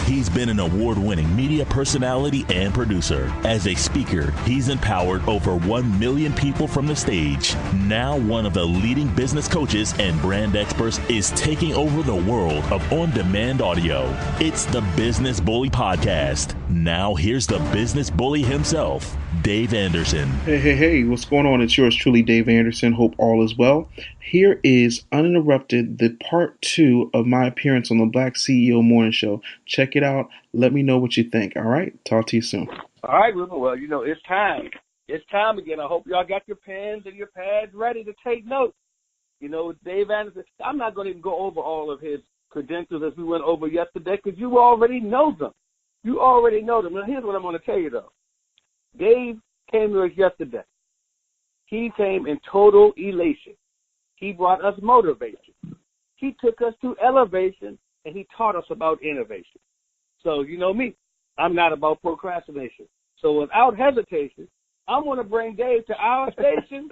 He's been an award-winning media personality and producer. As a speaker, he's empowered over 1 million people from the stage. Now one of the leading business coaches and brand experts is taking over the world of on-demand audio. It's the Business Bully Podcast. Now here's the business bully himself, Dave Anderson. Hey, what's going on? It's yours truly, Dave Anderson. Hope all is well. Here is Uninterrupted, the part 2 of my appearance on the Black CEO Morning Show. Check it out. Let me know what you think. All right? Talk to you soon. All right, well, it's time. It's time again. I hope y'all got your pens and your pads ready to take notes. Dave Anderson, I'm not going to even go over all of his credentials as we went over yesterday because you already know them. You already know them. Now, here's what I'm going to tell you, though. Dave came to us yesterday. He came in total elation. He brought us motivation. He took us to elevation, and he taught us about innovation. So, you know me, I'm not about procrastination. So without hesitation, I'm going to bring Dave to our station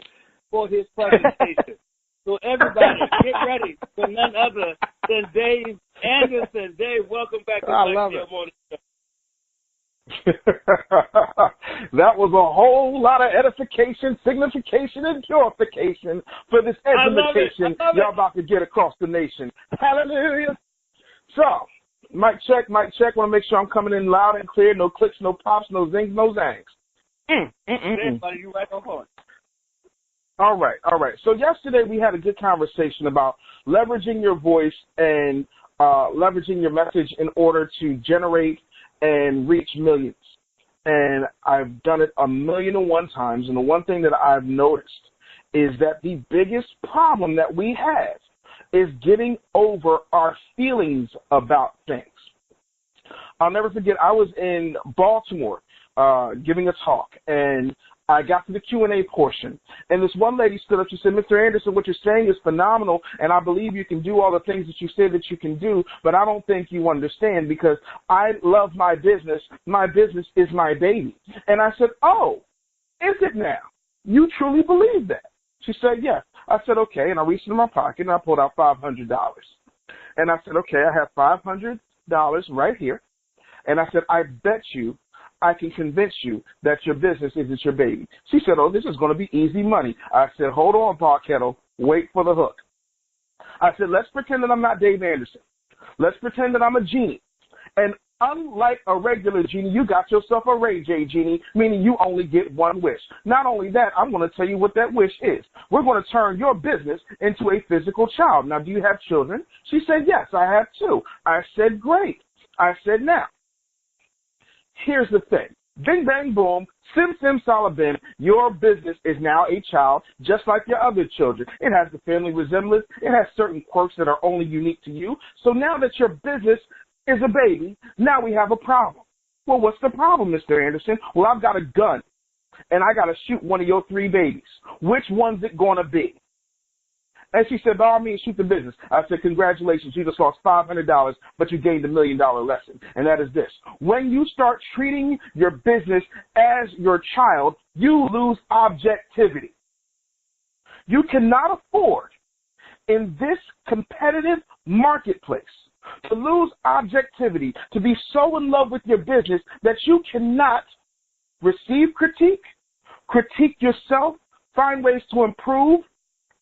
for his presentation. So everybody, get ready for none other than Dave Anderson. Dave, welcome back to Black CEO Morning Show. That was a whole lot of edification, signification, and purification for this education y'all about to get across the nation. Hallelujah. So, mic check. Want to make sure I'm coming in loud and clear. No clicks, no pops, no zings, no zangs. Everybody, you right on point. All right. So yesterday we had a good conversation about leveraging your voice and leveraging your message in order to generate and reach millions. And I've done it 1,000,001 times. And the one thing that I've noticed is that the biggest problem that we have is getting over our feelings about things. I'll never forget, I was in Baltimore giving a talk, and I got to the Q&A portion, and this one lady stood up. She said, Mr. Anderson, what you're saying is phenomenal, and I believe you can do all the things that you said that you can do, but I don't think you understand because I love my business. My business is my baby. And I said, oh, is it now? You truly believe that? She said, yes. I said, okay, and I reached in my pocket, and I pulled out $500. And I said, okay, I have $500 right here, and I said, I bet you I can convince you that your business isn't your baby. She said, oh, this is going to be easy money. I said, hold on, Park Kettle. Wait for the hook. I said, let's pretend that I'm not Dave Anderson. Let's pretend that I'm a genie. And unlike a regular genie, you got yourself a Ray J genie, meaning you only get one wish. Not only that, I'm going to tell you what that wish is. We're going to turn your business into a physical child. Now, do you have children? She said, yes, I have 2. I said, great. I said, now, here's the thing. Bing, bang, boom, sim, sim, salabim, your business is now a child just like your other children. It has the family resemblance. It has certain quirks that are only unique to you. So now that your business is a baby, now we have a problem. Well, what's the problem, Mr. Anderson? Well, I've got a gun, and I got to shoot one of your 3 babies. Which one's it going to be? And she said, by all means, shoot the business. I said, congratulations, you just lost $500, but you gained $1 million lesson. And that is this. When you start treating your business as your child, you lose objectivity. You cannot afford, in this competitive marketplace, to lose objectivity, to be so in love with your business that you cannot receive critique yourself, find ways to improve,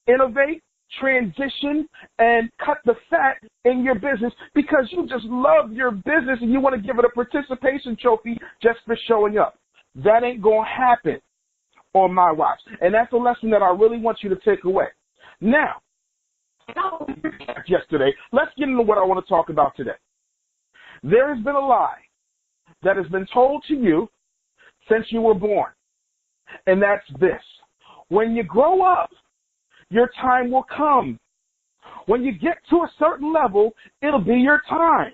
innovate, transition, and cut the fat in your business because you just love your business and you want to give it a participation trophy just for showing up. That ain't going to happen on my watch. And that's a lesson that I really want you to take away. Now, yesterday, let's get into what I want to talk about today. There has been a lie that has been told to you since you were born, and that's this. When you grow up, your time will come. When you get to a certain level, it'll be your time.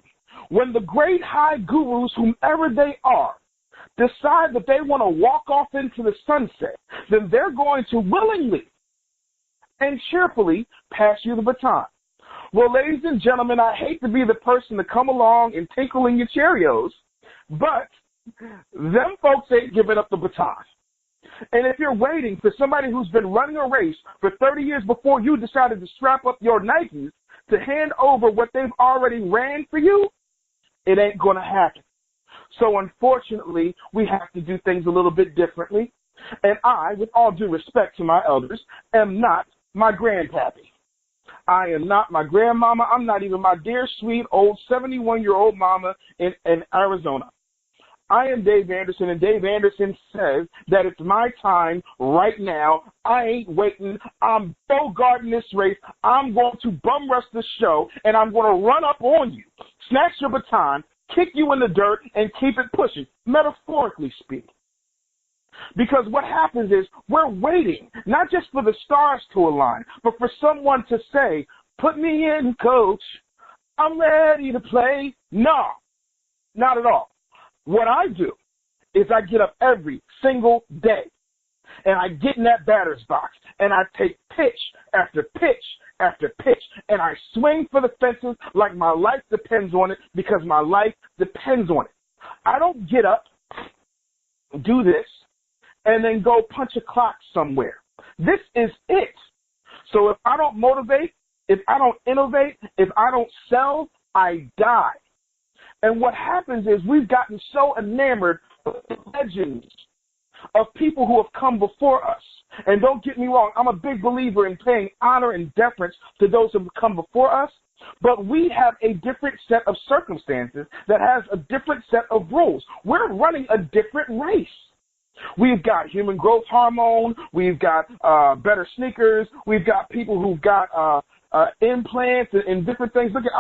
When the great high gurus, whomever they are, decide that they want to walk off into the sunset, then they're going to willingly and cheerfully pass you the baton. Well, ladies and gentlemen, I hate to be the person to come along and tinkle in your Cheerios, but them folks ain't giving up the baton. And if you're waiting for somebody who's been running a race for 30 years before you decided to strap up your Nikes to hand over what they've already ran for you, it ain't going to happen. So unfortunately, we have to do things a little bit differently. And I, with all due respect to my elders, am not my grandpappy. I am not my grandmama. I'm not even my dear, sweet, old 71-year-old mama in Arizona. I am Dave Anderson, and Dave Anderson says that it's my time right now. I ain't waiting. I'm bogarting this race. I'm going to bum rush the show, and I'm going to run up on you, snatch your baton, kick you in the dirt, and keep it pushing, metaphorically speaking. Because what happens is we're waiting, not just for the stars to align, but for someone to say, put me in, coach. I'm ready to play. No, not at all. What I do is I get up every single day, and I get in that batter's box, and I take pitch after pitch after pitch, and I swing for the fences like my life depends on it, because my life depends on it. I don't get up, do this, and then go punch a clock somewhere. This is it. So if I don't motivate, if I don't innovate, if I don't sell, I die. And what happens is we've gotten so enamored of legends, of people who have come before us. And don't get me wrong, I'm a big believer in paying honor and deference to those who have come before us. But we have a different set of circumstances that has a different set of rules. We're running a different race. We've got human growth hormone. We've got better sneakers. We've got people who've got implants and different things. Look at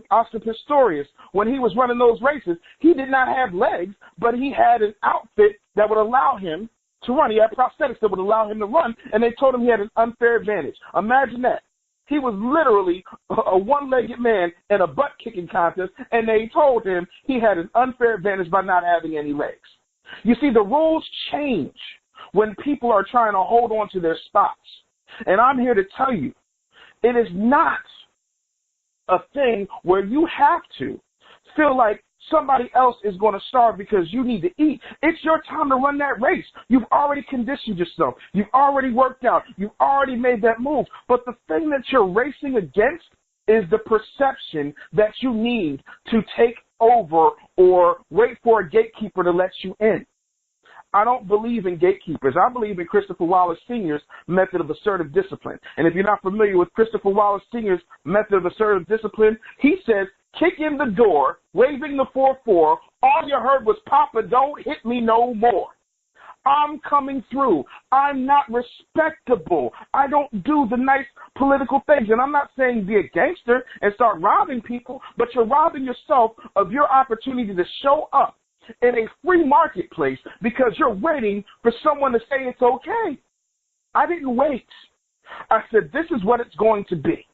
Oscar Pistorius. When he was running those races, he did not have legs, but he had an outfit that would allow him to run. He had prosthetics that would allow him to run, and they told him he had an unfair advantage. Imagine that. He was literally a one-legged man in a butt-kicking contest, and they told him he had an unfair advantage by not having any legs. You see, the rules change when people are trying to hold on to their spots. And I'm here to tell you, it is not a thing where you have to feel like somebody else is going to starve because you need to eat. It's your time to run that race. You've already conditioned yourself. You've already worked out. You've already made that move. But the thing that you're racing against is the perception that you need to take over or wait for a gatekeeper to let you in. I don't believe in gatekeepers. I believe in Christopher Wallace Sr.'s method of assertive discipline. And if you're not familiar with Christopher Wallace Sr.'s method of assertive discipline, he says, kick in the door, waving the 4-4. All you heard was, Papa, don't hit me no more. I'm coming through. I'm not respectable. I don't do the nice political things. And I'm not saying be a gangster and start robbing people, but you're robbing yourself of your opportunity to show up in a free marketplace because you're waiting for someone to say it's okay. I didn't wait. I said, this is what it's going to be.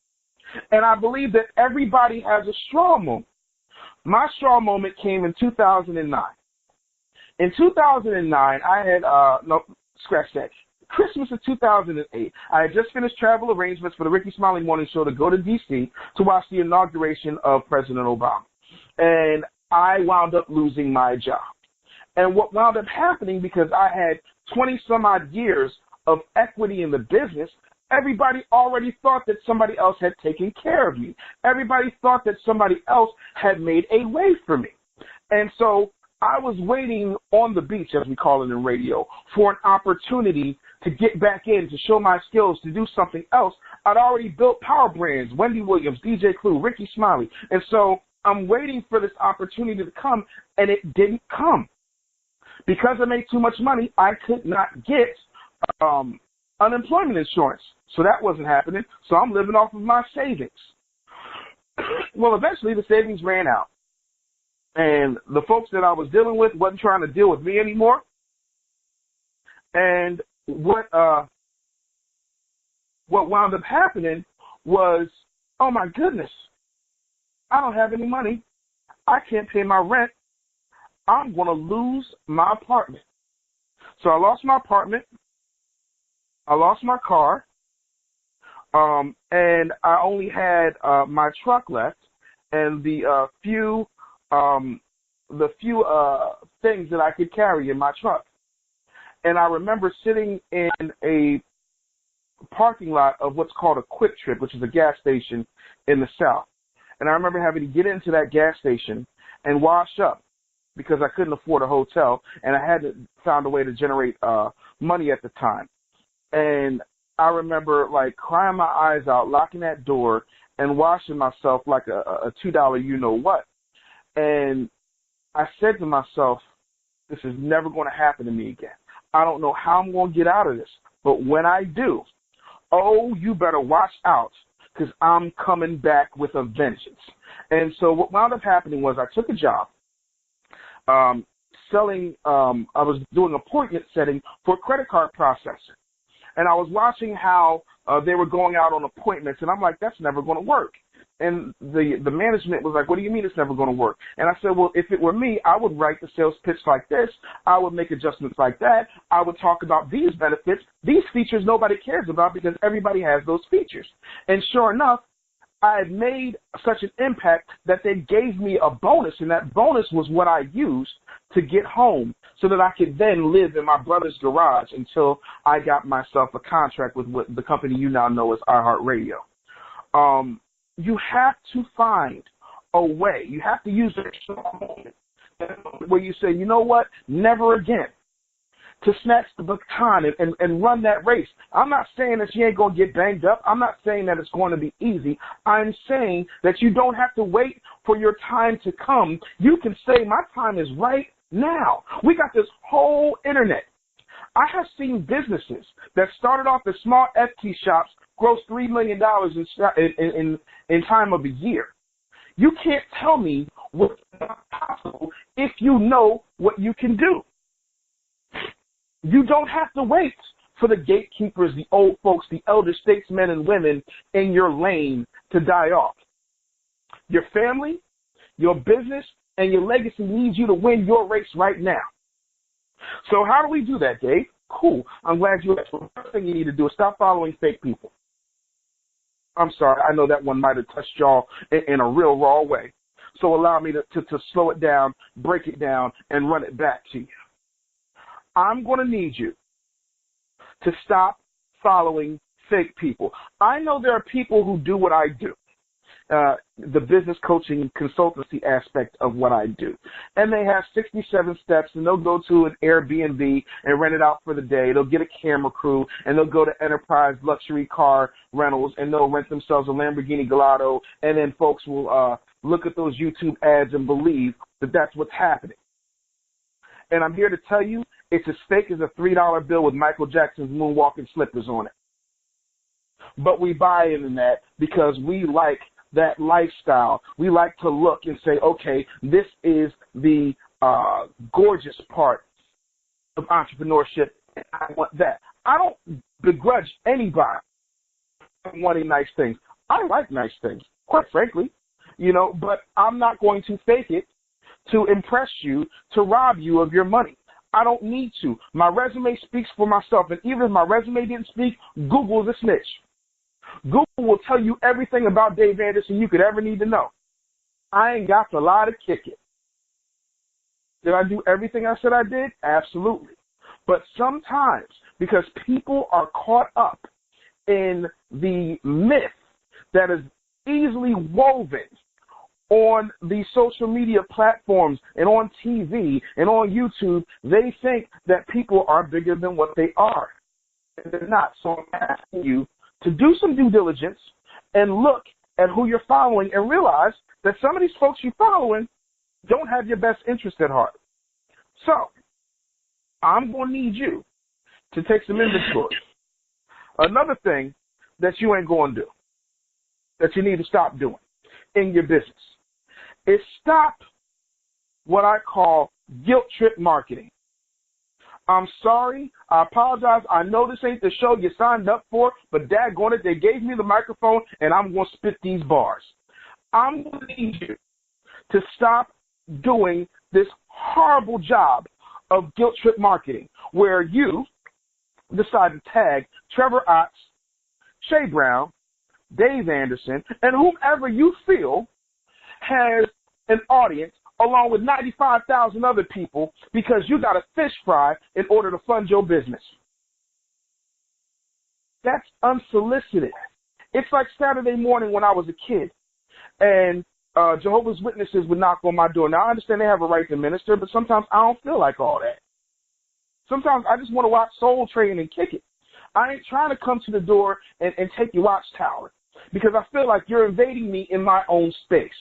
And I believe that everybody has a straw moment. My straw moment came in 2009. In 2009, I had, scratch that. Christmas of 2008, I had just finished travel arrangements for the Ricky Smiley Morning Show to go to D.C. to watch the inauguration of President Obama. And I wound up losing my job. And what wound up happening, because I had 20-some-odd years of equity in the business, everybody already thought that somebody else had taken care of me. Everybody thought that somebody else had made a way for me. And so I was waiting on the beach, as we call it in radio, for an opportunity to get back in, to show my skills, to do something else. I'd already built power brands, Wendy Williams, DJ Clue, Ricky Smiley. And so I'm waiting for this opportunity to come, and it didn't come. Because I made too much money, I could not get unemployment insurance. So that wasn't happening. So I'm living off of my savings. Well, eventually the savings ran out. And the folks that I was dealing with wasn't trying to deal with me anymore. And what wound up happening was, oh my goodness, I don't have any money. I can't pay my rent. I'm going to lose my apartment. So I lost my apartment. I lost my car. And I only had my truck left and the few things that I could carry in my truck. And I remember sitting in a parking lot of what's called a Quick Trip, which is a gas station in the South. And I remember having to get into that gas station and wash up because I couldn't afford a hotel, and I had to found a way to generate money at the time. And I remember like crying my eyes out, locking that door, and washing myself like a $2 you-know-what. And I said to myself, this is never going to happen to me again. I don't know how I'm going to get out of this, but when I do, oh, you better watch out because I'm coming back with a vengeance. And so what wound up happening was I took a job selling, I was doing appointment setting for a credit card processor. And I was watching how they were going out on appointments, and I'm like, that's never going to work. And the management was like, what do you mean it's never going to work? And I said, well, if it were me, I would write the sales pitch like this. I would make adjustments like that. I would talk about these benefits, these features nobody cares about because everybody has those features. And sure enough, I had made such an impact that they gave me a bonus, and that bonus was what I used to get home so that I could then live in my brother's garage until I got myself a contract with what the company you now know as iHeartRadio. You have to find a way. You have to use a moment where you say, you know what, never again, to snatch the baton and run that race. I'm not saying that you ain't going to get banged up. I'm not saying that it's going to be easy. I'm saying that you don't have to wait for your time to come. You can say my time is right now. We got this whole internet. I have seen businesses that started off as small FT shops gross $3 million in time of a year. You can't tell me what's not possible if you know what you can do. You don't have to wait for the gatekeepers, the old folks, the elder statesmen and women in your lane to die off. Your family, your business, and your legacy needs you to win your race right now. So how do we do that, Dave? Cool. I'm glad you asked. The first thing you need to do is stop following fake people. I'm sorry. I know that one might have touched y'all in a real raw way. So allow me to slow it down, break it down, and run it back to you. I'm going to need you to stop following fake people. I know there are people who do what I do, the business coaching consultancy aspect of what I do. And they have 67 steps, and they'll go to an Airbnb and rent it out for the day. They'll get a camera crew, and they'll go to Enterprise luxury car rentals, and they'll rent themselves a Lamborghini Gallardo, and then folks will look at those YouTube ads and believe that that's what's happening. And I'm here to tell you, it's as fake as a $3 bill with Michael Jackson's moonwalking slippers on it. But we buy into that because we like that lifestyle. We like to look and say, okay, this is the gorgeous part of entrepreneurship, and I want that. I don't begrudge anybody wanting nice things. I like nice things, quite frankly, but I'm not going to fake it to impress you, to rob you of your money. I don't need to. My resume speaks for myself, and even if my resume didn't speak, Google's a snitch. Google will tell you everything about Dave Anderson you could ever need to know. I ain't got to lie to kick it. Did I do everything I said I did? Absolutely. But sometimes, because people are caught up in the myth that is easily woven on the social media platforms and on TV and on YouTube, they think that people are bigger than what they are. And they're not. So I'm asking you to do some due diligence and look at who you're following and realize that some of these folks you're following don't have your best interest at heart. So I'm going to need you to take some inventory. Another thing that you ain't going to do, that you need to stop doing in your business, is stop what I call guilt trip marketing. I'm sorry. I apologize. I know this ain't the show you signed up for, but daggone it, they gave me the microphone, and I'm going to spit these bars. I'm going to need you to stop doing this horrible job of guilt trip marketing where you decide to tag Trevor Otts, Shay Brown, Dave Anderson, and whomever you feel has an audience along with 95,000 other people because you got a fish fry in order to fund your business. That's unsolicited. It's like Saturday morning when I was a kid, and Jehovah's Witnesses would knock on my door. Now, I understand they have a right to minister, but sometimes I don't feel like all that. Sometimes I just want to watch Soul Train and kick it. I ain't trying to come to the door and take your watchtower because I feel like you're invading me in my own space.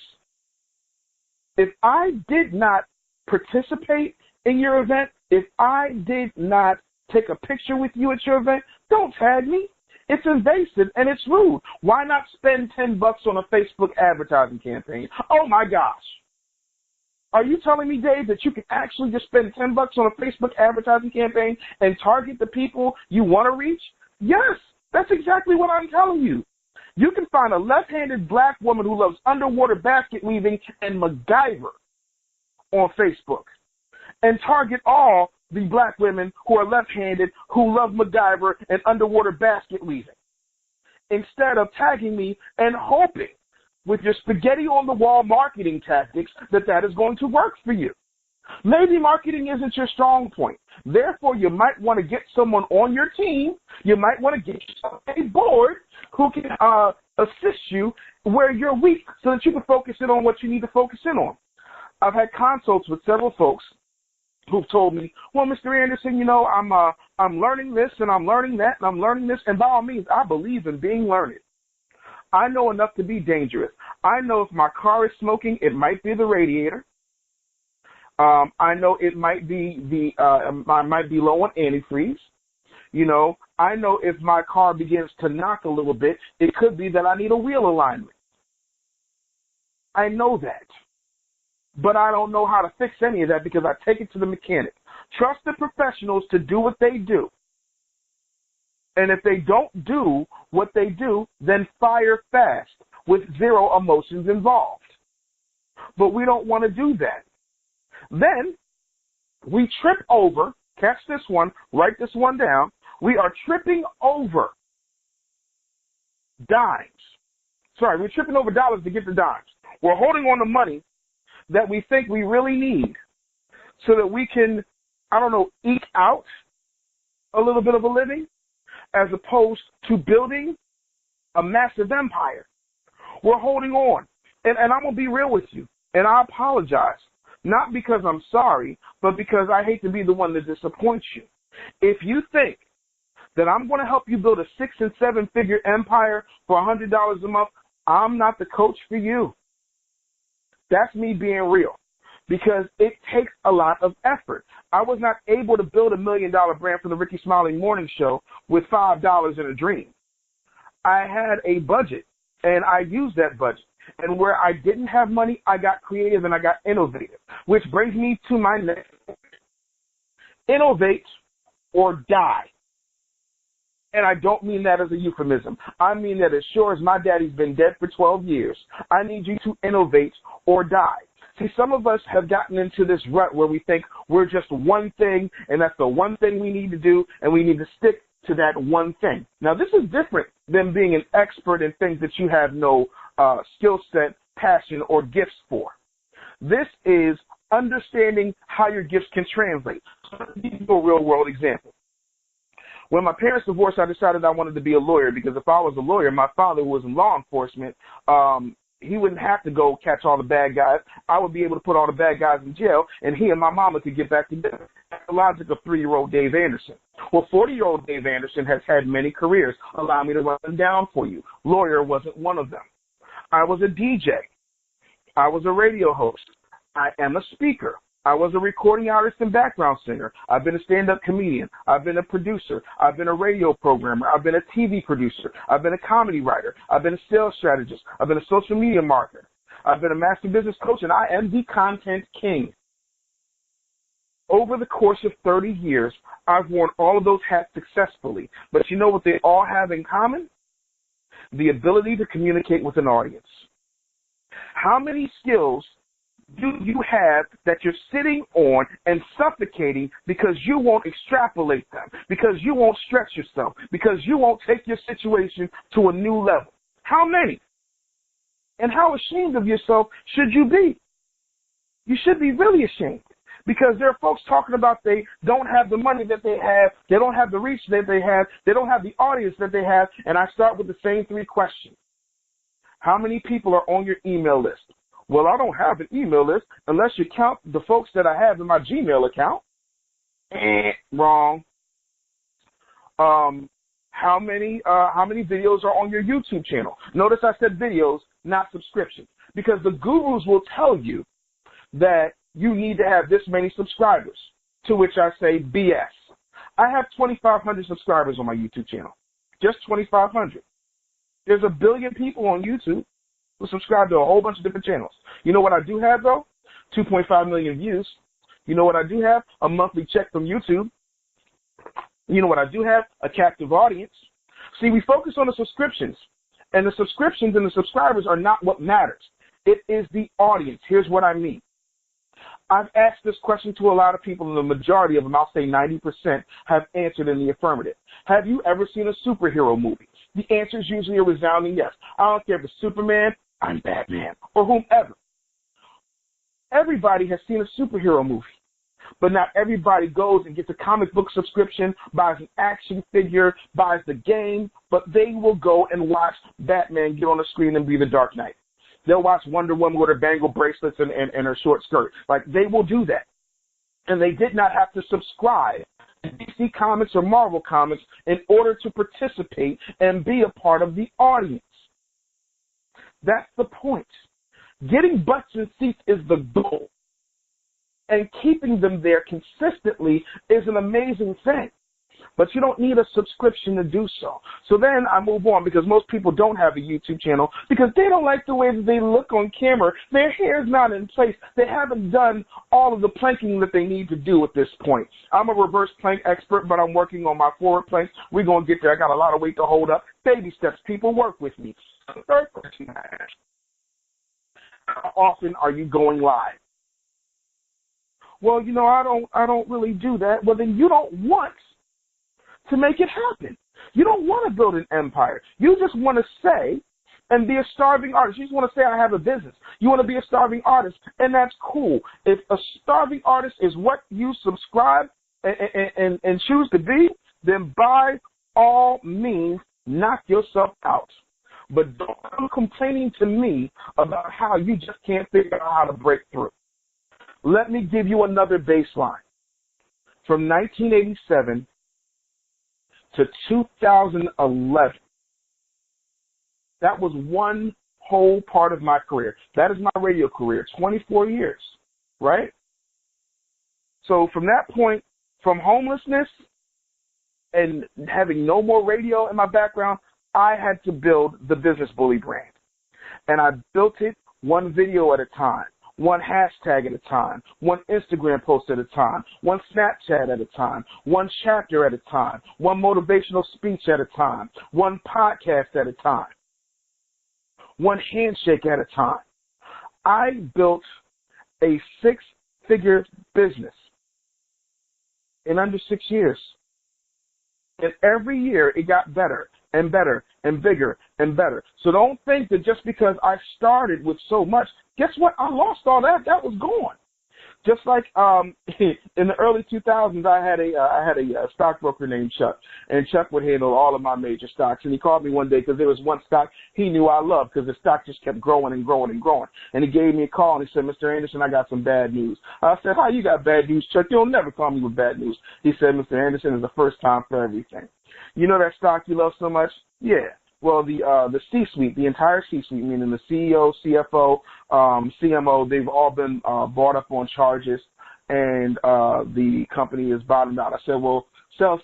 If I did not participate in your event, if I did not take a picture with you at your event, don't tag me. It's invasive and it's rude. Why not spend $10 on a Facebook advertising campaign? Oh my gosh. Are you telling me, Dave, that you can actually just spend $10 on a Facebook advertising campaign and target the people you want to reach? Yes, that's exactly what I'm telling you. You can find a left-handed black woman who loves underwater basket weaving and MacGyver on Facebook and target all the black women who are left-handed who love MacGyver and underwater basket weaving instead of tagging me and hoping with your spaghetti-on-the-wall marketing tactics that is going to work for you. Maybe marketing isn't your strong point. Therefore, you might want to get someone on your team. You might want to get yourself a board who can assist you where you're weak so that you can focus in on what you need to focus in on. I've had consults with several folks who've told me, well, Mr. Anderson, you know, I'm learning this and I'm learning that and I'm learning this. And by all means, I believe in being learned. I know enough to be dangerous. I know if my car is smoking, it might be the radiator. I know it might be I might be low on antifreeze. You know, I know if my car begins to knock a little bit, it could be that I need a wheel alignment. I know that. But I don't know how to fix any of that because I take it to the mechanic. Trust the professionals to do what they do. And if they don't do what they do, then fire fast with zero emotions involved. But we don't want to do that. Then we trip over, catch this one, write this one down. We are tripping over dimes. Sorry, we're tripping over dollars to get the dimes. We're holding on to money that we think we really need so that we can, eke out a little bit of a living as opposed to building a massive empire. We're holding on. And I'm going to be real with you. And I apologize. Not because I'm sorry, but because I hate to be the one that disappoints you. If you think that I'm going to help you build a 6- and 7-figure empire for $100 a month, I'm not the coach for you. That's me being real. Because it takes a lot of effort. I was not able to build $1 million brand for the Ricky Smiley Morning Show with $5 in a dream. I had a budget, and I used that budget. And where I didn't have money, I got creative and I got innovative, which brings me to my next point. Innovate or die. And I don't mean that as a euphemism. I mean that as sure as my daddy's been dead for 12 years, I need you to innovate or die. See, some of us have gotten into this rut where we think we're just one thing, and that's the one thing we need to do, and we need to stick to that one thing. Now, this is different than being an expert in things that you have no skill set, passion, or gifts for. This is understanding how your gifts can translate. Let me give you a real-world example. When my parents divorced, I decided I wanted to be a lawyer because if I was a lawyer, my father was in law enforcement, he wouldn't have to go catch all the bad guys. I would be able to put all the bad guys in jail, and he and my mama could get back together. That's the logic of 3-year-old Dave Anderson. Well, 40-year-old Dave Anderson has had many careers. Allow me to run them down for you. Lawyer wasn't one of them. I was a DJ. I was a radio host. I am a speaker. I was a recording artist and background singer. I've been a stand-up comedian. I've been a producer. I've been a radio programmer. I've been a TV producer. I've been a comedy writer. I've been a sales strategist. I've been a social media marketer. I've been a master business coach, and I am the content king. Over the course of 30 years, I've worn all of those hats successfully. But you know what they all have in common? The ability to communicate with an audience. How many skills do you have that you're sitting on and suffocating because you won't extrapolate them, because you won't stretch yourself, because you won't take your situation to a new level? How many? And how ashamed of yourself should you be? You should be really ashamed because there are folks talking about they don't have the money that they have, they don't have the reach that they have, they don't have the audience that they have, and I start with the same 3 questions. How many people are on your email list? Well, I don't have an email list unless you count the folks that I have in my Gmail account. Wrong. How many videos are on your YouTube channel? Notice I said videos, not subscriptions, because the gurus will tell you that you need to have this many subscribers, to which I say BS. I have 2,500 subscribers on my YouTube channel, just 2,500. There's 1 billion people on YouTube who subscribe to a whole bunch of different channels. You know what I do have, though? 2.5 million views. You know what I do have? A monthly check from YouTube. You know what I do have? A captive audience. See, we focus on the subscriptions, and the subscriptions and the subscribers are not what matters. It is the audience. Here's what I mean. I've asked this question to a lot of people, and the majority of them, I'll say 90%, have answered in the affirmative. Have you ever seen a superhero movie? The answer is usually a resounding yes. I don't care if it's Superman, I'm Batman, or whomever. Everybody has seen a superhero movie, but not everybody goes and gets a comic book subscription, buys an action figure, buys the game, but they will go and watch Batman get on the screen and be the Dark Knight. They'll watch Wonder Woman with her bangle bracelets and her short skirt. Like, they will do that. And they did not have to subscribe to DC Comics or Marvel Comics in order to participate and be a part of the audience. That's the point. Getting butts in seats is the goal. And keeping them there consistently is an amazing thing. But you don't need a subscription to do so. So then I move on, because most people don't have a YouTube channel because they don't like the way that they look on camera. Their hair's not in place. They haven't done all of the planking that they need to do at this point. I'm a reverse plank expert, but I'm working on my forward planks. We're going to get there. I got a lot of weight to hold up. Baby steps. People, work with me. The third question I ask: how often are you going live? Well, I don't really do that. Well, then you don't want to make it happen. You don't want to build an empire. You just want to say and be a starving artist. You just want to say, I have a business. You want to be a starving artist, and that's cool. If a starving artist is what you subscribe and choose to be, then by all means, knock yourself out. But don't come complaining to me about how you just can't figure out how to break through. Let me give you another baseline. From 1987 to 2011, that was one whole part of my career. That is my radio career, 24 years, right? So from that point, from homelessness and having no more radio in my background, I had to build the Business Bully brand. And I built it one video at a time, one hashtag at a time, one Instagram post at a time, one Snapchat at a time, one chapter at a time, one motivational speech at a time, one podcast at a time, one handshake at a time. I built a 6-figure business in under 6 years. And every year it got better and better and bigger and better. So don't think that just because I started with so much, guess what? I lost all that. That was gone. Just like in the early 2000s, I had a stockbroker named Chuck, and Chuck would handle all of my major stocks. And he called me one day because there was one stock he knew I loved because the stock just kept growing and growing and growing. And he gave me a call and he said, "Mr. Anderson, I got some bad news." I said, "How you got bad news, Chuck? You'll never call me with bad news." He said, "Mr. Anderson, is the first time for everything. You know that stock you love so much? Yeah. Well, the C-suite, the entire C-suite, meaning the CEO, CFO, CMO, they've all been brought up on charges, and the company is bottomed out." I said, "Well, sell.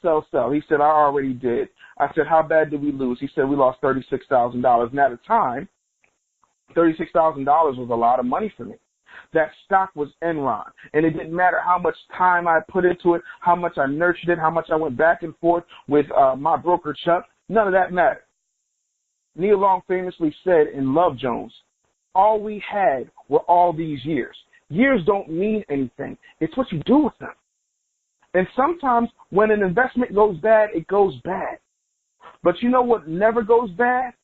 He said, "I already did." I said, "How bad did we lose?" He said, "We lost $36,000. And at the time, $36,000 was a lot of money for me. That stock was Enron, and it didn't matter how much time I put into it, how much I nurtured it, how much I went back and forth with my broker, Chuck. None of that mattered. Neil Long famously said in Love Jones, all we had were all these years. Years don't mean anything. It's what you do with them. And sometimes when an investment goes bad, it goes bad. But you know what never goes bad?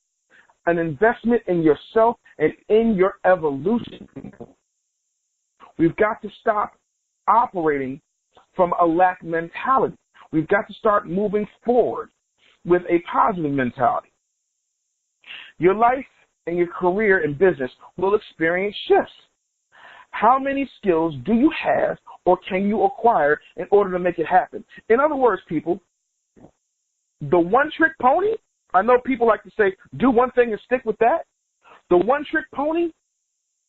An investment in yourself and in your evolution. We've got to stop operating from a lack mentality. We've got to start moving forward with a positive mentality. Your life in your career and business will experience shifts. How many skills do you have or can you acquire in order to make it happen? In other words, people, the one-trick pony, I know people like to say, do one thing and stick with that. The one-trick pony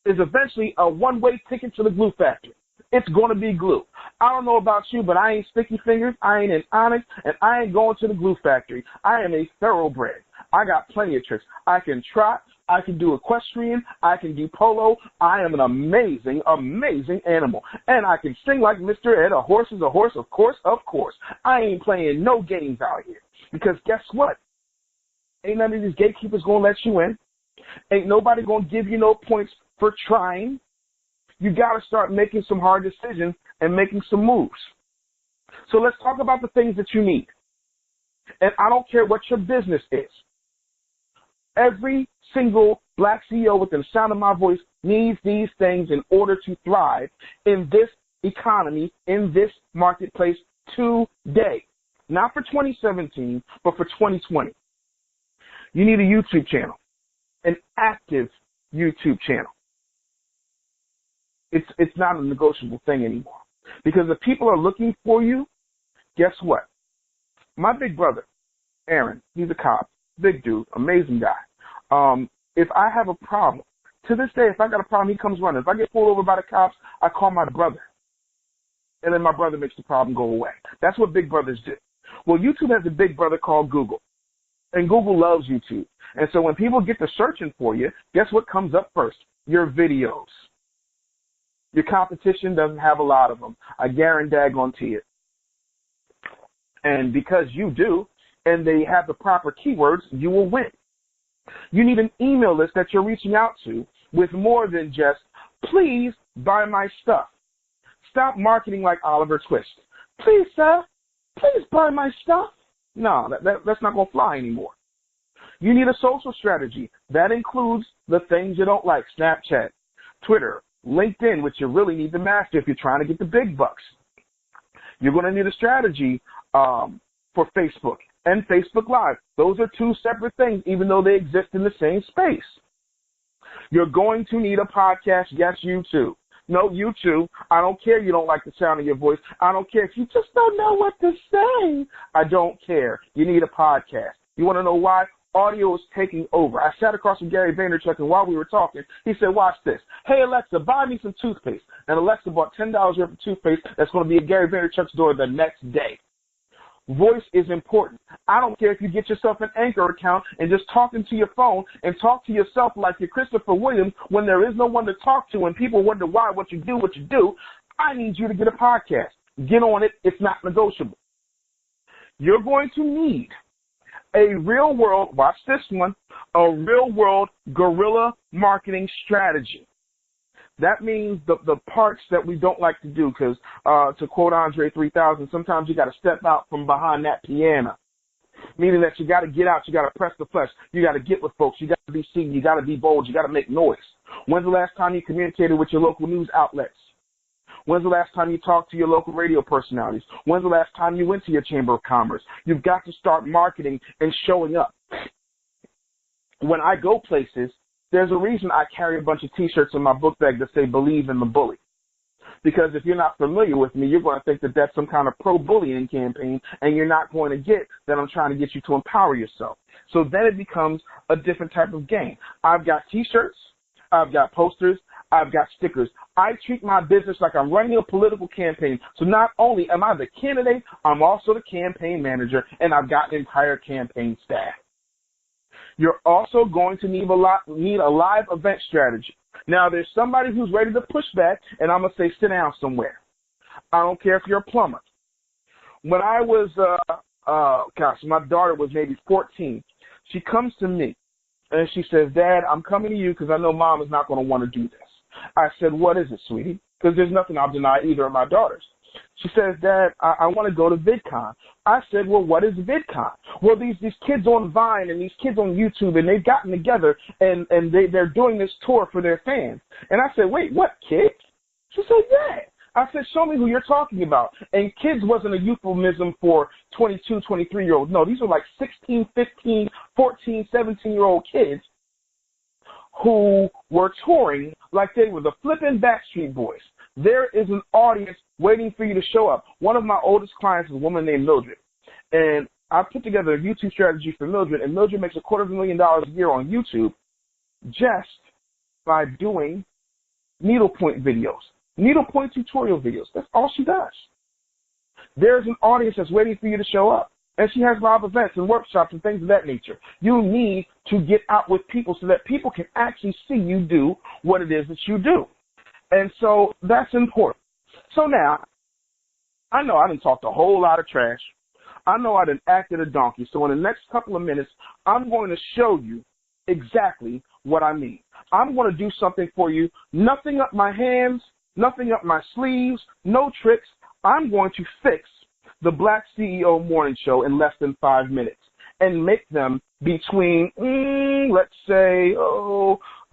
is eventually a one-way ticket to the glue factory. It's going to be glue. I don't know about you, but I ain't sticky fingers, I ain't an onyx, and I ain't going to the glue factory. I am a thoroughbred. I got plenty of tricks. I can trot. I can do equestrian. I can do polo. I am an amazing, amazing animal. And I can sing like Mr. Ed. A horse is a horse, of course, of course. I ain't playing no games out here. Because guess what? Ain't none of these gatekeepers going to let you in. Ain't nobody going to give you no points for trying. You got to start making some hard decisions and making some moves. So let's talk about the things that you need. And I don't care what your business is. Every single black CEO within the sound of my voice needs these things in order to thrive in this economy, in this marketplace today. Not for 2017, but for 2020. You need a YouTube channel, an active YouTube channel. It's not a negotiable thing anymore. Because if people are looking for you, guess what? My big brother, Aaron, he's a cop, big dude, amazing guy. If I have a problem, to this day, if I got a problem, he comes running. If I get pulled over by the cops, I call my brother. And then my brother makes the problem go away. That's what big brothers do. Well, YouTube has a big brother called Google. And Google loves YouTube. And so when people get to searching for you, guess what comes up first? Your videos. Your competition doesn't have a lot of them. I guarantee it. And because you do, and they have the proper keywords, you will win. You need an email list that you're reaching out to with more than just, please buy my stuff. Stop marketing like Oliver Twist. Please, sir, please buy my stuff. No, that's not going to fly anymore. You need a social strategy. That includes the things you don't like, Snapchat, Twitter, LinkedIn, which you really need to master if you're trying to get the big bucks. You're going to need a strategy for Facebook and Facebook Live. Those are two separate things, even though they exist in the same space. You're going to need a podcast. Yes, you too. No, you too. I don't care you don't like the sound of your voice. I don't care if you just don't know what to say. I don't care. You need a podcast. You want to know why? Audio is taking over. I sat across from Gary Vaynerchuk, and while we were talking, he said, watch this. Hey, Alexa, buy me some toothpaste. And Alexa bought $10 worth of toothpaste that's going to be at Gary Vaynerchuk's door the next day. Voice is important. I don't care if you get yourself an Anchor account and just talk into your phone and talk to yourself like you're Christopher Williams when there is no one to talk to and people wonder why, what you do. I need you to get a podcast. Get on it. It's not negotiable. You're going to need a real world, watch this one, a real world guerrilla marketing strategy. That means the parts that we don't like to do because, to quote Andre 3000, sometimes you got to step out from behind that piano, meaning that you got to get out, you got to press the flesh, you got to get with folks, you got to be seen, you got to be bold, you got to make noise. When's the last time you communicated with your local news outlets? When's the last time you talked to your local radio personalities? When's the last time you went to your Chamber of Commerce? You've got to start marketing and showing up. When I go places, there's a reason I carry a bunch of T-shirts in my book bag that say "Believe in the Bully." Because if you're not familiar with me, you're going to think that that's some kind of pro-bullying campaign, and you're not going to get that I'm trying to get you to empower yourself. So then it becomes a different type of game. I've got T-shirts, I've got posters, I've got stickers. I treat my business like I'm running a political campaign. So not only am I the candidate, I'm also the campaign manager, and I've got an entire campaign staff. You're also going to need a live event strategy. Now, there's somebody who's ready to push back, and I'm going to say sit down somewhere. I don't care if you're a plumber. When I was, my daughter was maybe 14, she comes to me, and she says, Dad, I'm coming to you because I know Mom is not going to want to do this. I said, what is it, sweetie? Because there's nothing I'll deny either of my daughters. She says, Dad, I want to go to VidCon. I said, well, what is VidCon? Well, these kids on Vine and these kids on YouTube, and they've gotten together, and they're doing this tour for their fans. And I said, wait, what, kids? She said, yeah. I said, show me who you're talking about. And kids wasn't a euphemism for 22, 23-year-olds. No, these are like 16, 15, 14, 17-year-old kids who were touring like they were the flipping Backstreet Boys. There is an audience waiting for you to show up. One of my oldest clients is a woman named Mildred. And I put together a YouTube strategy for Mildred, and Mildred makes $250,000 a year on YouTube just by doing needlepoint videos, needlepoint tutorial videos. That's all she does. There's an audience that's waiting for you to show up. And she has live events and workshops and things of that nature. You need to get out with people so that people can actually see you do what it is that you do. And so that's important. So now, I know I done talked a whole lot of trash. I know I done acted a donkey. So in the next couple of minutes, I'm going to show you exactly what I mean. I'm going to do something for you. Nothing up my hands, nothing up my sleeves, no tricks. I'm going to fix the Black CEO Morning Show in less than 5 minutes and make them between, let's say,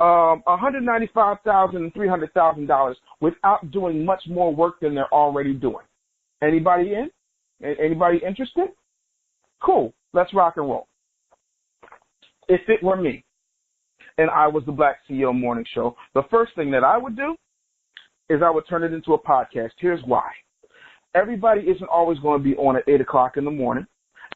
$195,000 and $300,000 without doing much more work than they're already doing. Anybody in? Anybody interested? Cool. Let's rock and roll. If it were me and I was the Black CEO Morning Show, the first thing that I would do is I would turn it into a podcast. Here's why. Everybody isn't always going to be on at 8 o'clock in the morning,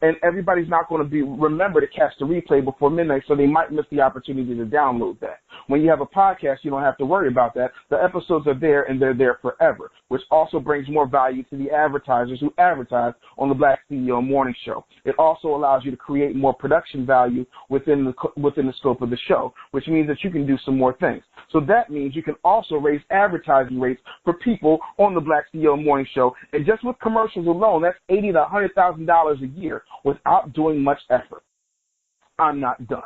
and everybody's not going to remember to catch the replay before midnight, so they might miss the opportunity to download that. When you have a podcast, you don't have to worry about that. The episodes are there, and they're there forever, which also brings more value to the advertisers who advertise on the Black CEO Morning Show. It also allows you to create more production value within the scope of the show, which means that you can do some more things. So that means you can also raise advertising rates for people on the Black CEO Morning Show, and just with commercials alone, that's $80,000 to $100,000 a year without doing much effort. I'm not done.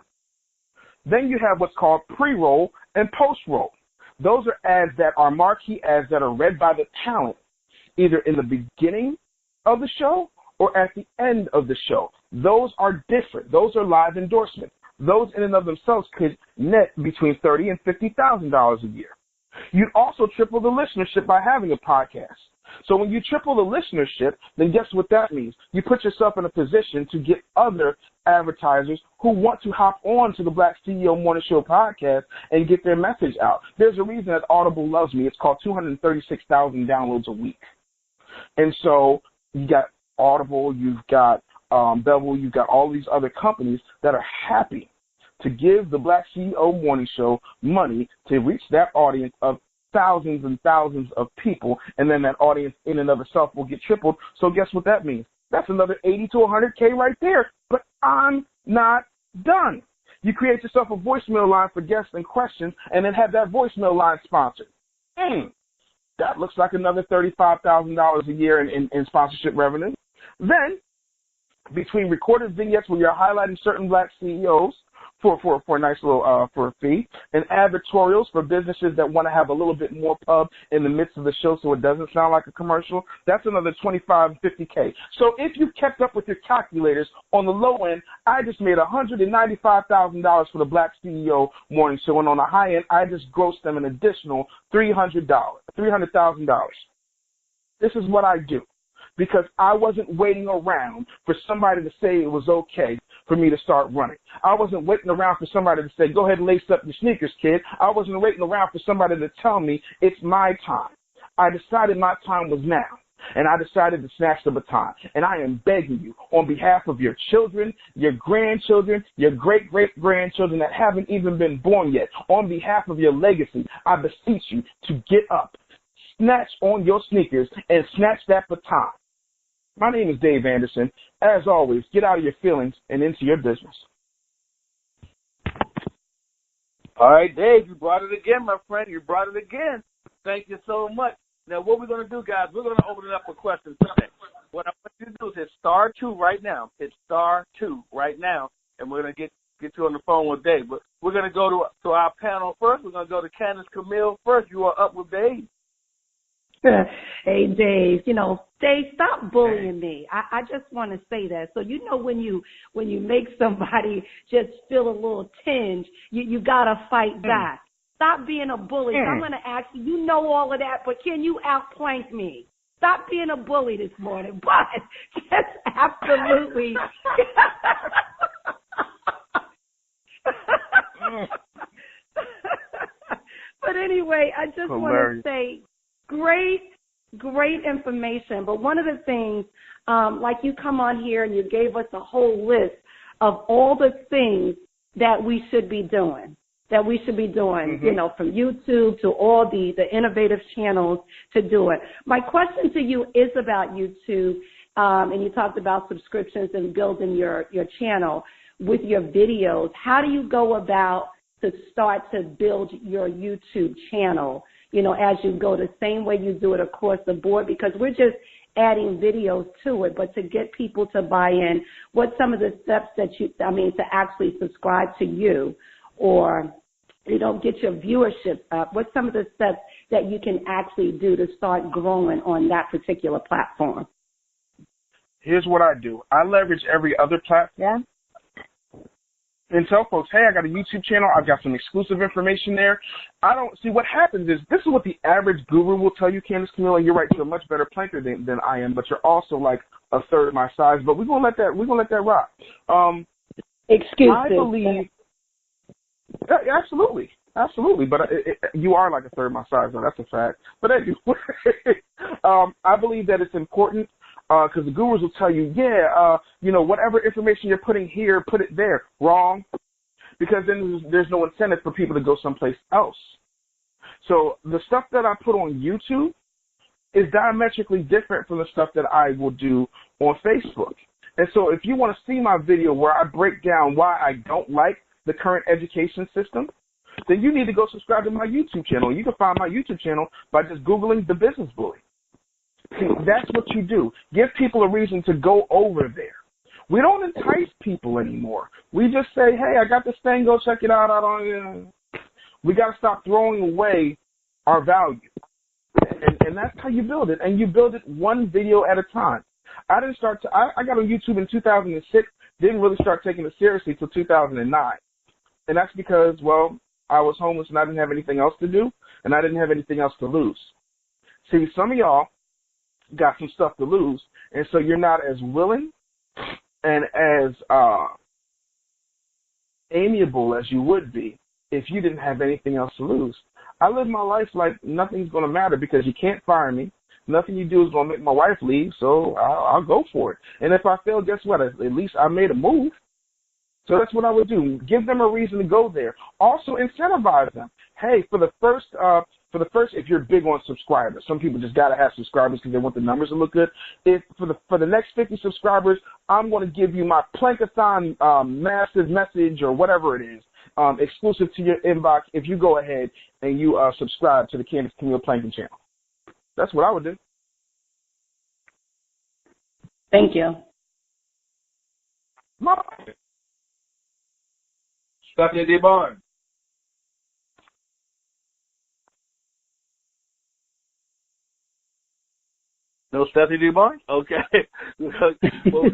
Then you have what's called pre-roll and post-roll. Those are ads that are marquee ads that are read by the talent, either in the beginning of the show or at the end of the show. Those are different. Those are live endorsements. Those in and of themselves could net between $30,000 and $50,000 a year. You'd also triple the listenership by having a podcast. So when you triple the listenership, then guess what that means? You put yourself in a position to get other advertisers who want to hop on to the Black CEO Morning Show podcast and get their message out. There's a reason that Audible loves me. It's called 236,000 downloads a week. And so you got Audible, you've got Bevel, you've got all these other companies that are happy to give the Black CEO Morning Show money to reach that audience of thousands and thousands of people, and then that audience in and of itself will get tripled. So guess what that means? That's another 80 to 100K right there. But I'm not done. You create yourself a voicemail line for guests and questions, and then have that voicemail line sponsored. That looks like another $35,000 a year in sponsorship revenue. Then, between recorded vignettes where you're highlighting certain Black CEOs for a nice little for a fee, and advertorials for businesses that want to have a little bit more pub in the midst of the show so it doesn't sound like a commercial, that's another $25,000 and $50K. So if you kept up with your calculators, on the low end, I just made $195,000 for the Black CEO Morning Show, and on the high end, I just grossed them an additional $300,000. This is what I do, because I wasn't waiting around for somebody to say it was okay for me to start running. I wasn't waiting around for somebody to say, go ahead and lace up your sneakers, kid. I wasn't waiting around for somebody to tell me it's my time. I decided my time was now, and I decided to snatch the baton. And I am begging you, on behalf of your children, your grandchildren, your great-great-grandchildren that haven't even been born yet, on behalf of your legacy, I beseech you to get up, snatch on your sneakers, and snatch that baton. My name is Dave Anderson. As always, get out of your feelings and into your business. All right, Dave, you brought it again, my friend. You brought it again. Thank you so much. Now, what we're going to do, guys, we're going to open it up for questions today. What I want you to do is hit *2 right now. Hit *2 right now, and we're going to get you on the phone with Dave. But we're going to go to our panel first. We're going to go to Candace Camille first. You are up with Dave. Hey, Dave, Dave, stop bullying me. I just want to say that. So, when you make somebody just feel a little tinge, you got to fight back. Stop being a bully. So I'm going to ask you, you know all of that, but can you outplank me? Stop being a bully this morning. But just absolutely. But anyway, I just want to say great information. But one of the things, like you come on here and you gave us a whole list of all the things that we should be doing, you know, from YouTube to all the innovative channels to do it. My question to you is about YouTube, and you talked about subscriptions and building your channel with your videos. How do you go about to start to build your YouTube channel, you know, as you go, the same way you do it across the board? Because we're just adding videos to it, but to get people to buy in, what's some of the steps that to actually subscribe to you or, you know, get your viewership up? What's some of the steps that you can actually do to start growing on that particular platform? Here's what I do. I leverage every other platform and tell folks, hey, I got a YouTube channel. I've got some exclusive information there. I don't see what happens is this is what the average guru will tell you, Candace Camilla. You're right. You're a much better planker than I am, but you're also like a third my size. But we're gonna let that rock. Excuses. I believe. Absolutely. But you are like a third my size, though. That's a fact. But anyway, I believe that it's important. Because the gurus will tell you, you know, whatever information you're putting here, put it there. Wrong. Because then there's no incentive for people to go someplace else. So the stuff that I put on YouTube is diametrically different from the stuff that I will do on Facebook. And so if you want to see my video where I break down why I don't like the current education system, then you need to go subscribe to my YouTube channel. You can find my YouTube channel by just Googling The Business Bully. See, that's what you do. Give people a reason to go over there. We don't entice people anymore. We just say, hey, I got this thing, go check it out. We got to stop throwing away our value. And that's how you build it. And you build it one video at a time. I got on YouTube in 2006, didn't really start taking it seriously until 2009. And that's because, well, I was homeless and I didn't have anything else to do, and I didn't have anything else to lose. See, some of y'all got some stuff to lose, and so you're not as willing and as amiable as you would be if you didn't have anything else to lose. I live my life like nothing's going to matter because you can't fire me. Nothing you do is going to make my wife leave, so I'll go for it. And if I fail, guess what? At least I made a move. So that's what I would do. Give them a reason to go there. Also incentivize them. Hey, for the first, if you're big on subscribers, some people just got to have subscribers because they want the numbers to look good. If for the next 50 subscribers, I'm going to give you my Plankathon massive message or whatever it is, exclusive to your inbox if you go ahead and you subscribe to the Candace Camille Planking channel. That's what I would do. Thank you. Stephanie DeBarn. No Stephanie DeBarn? Okay. Well,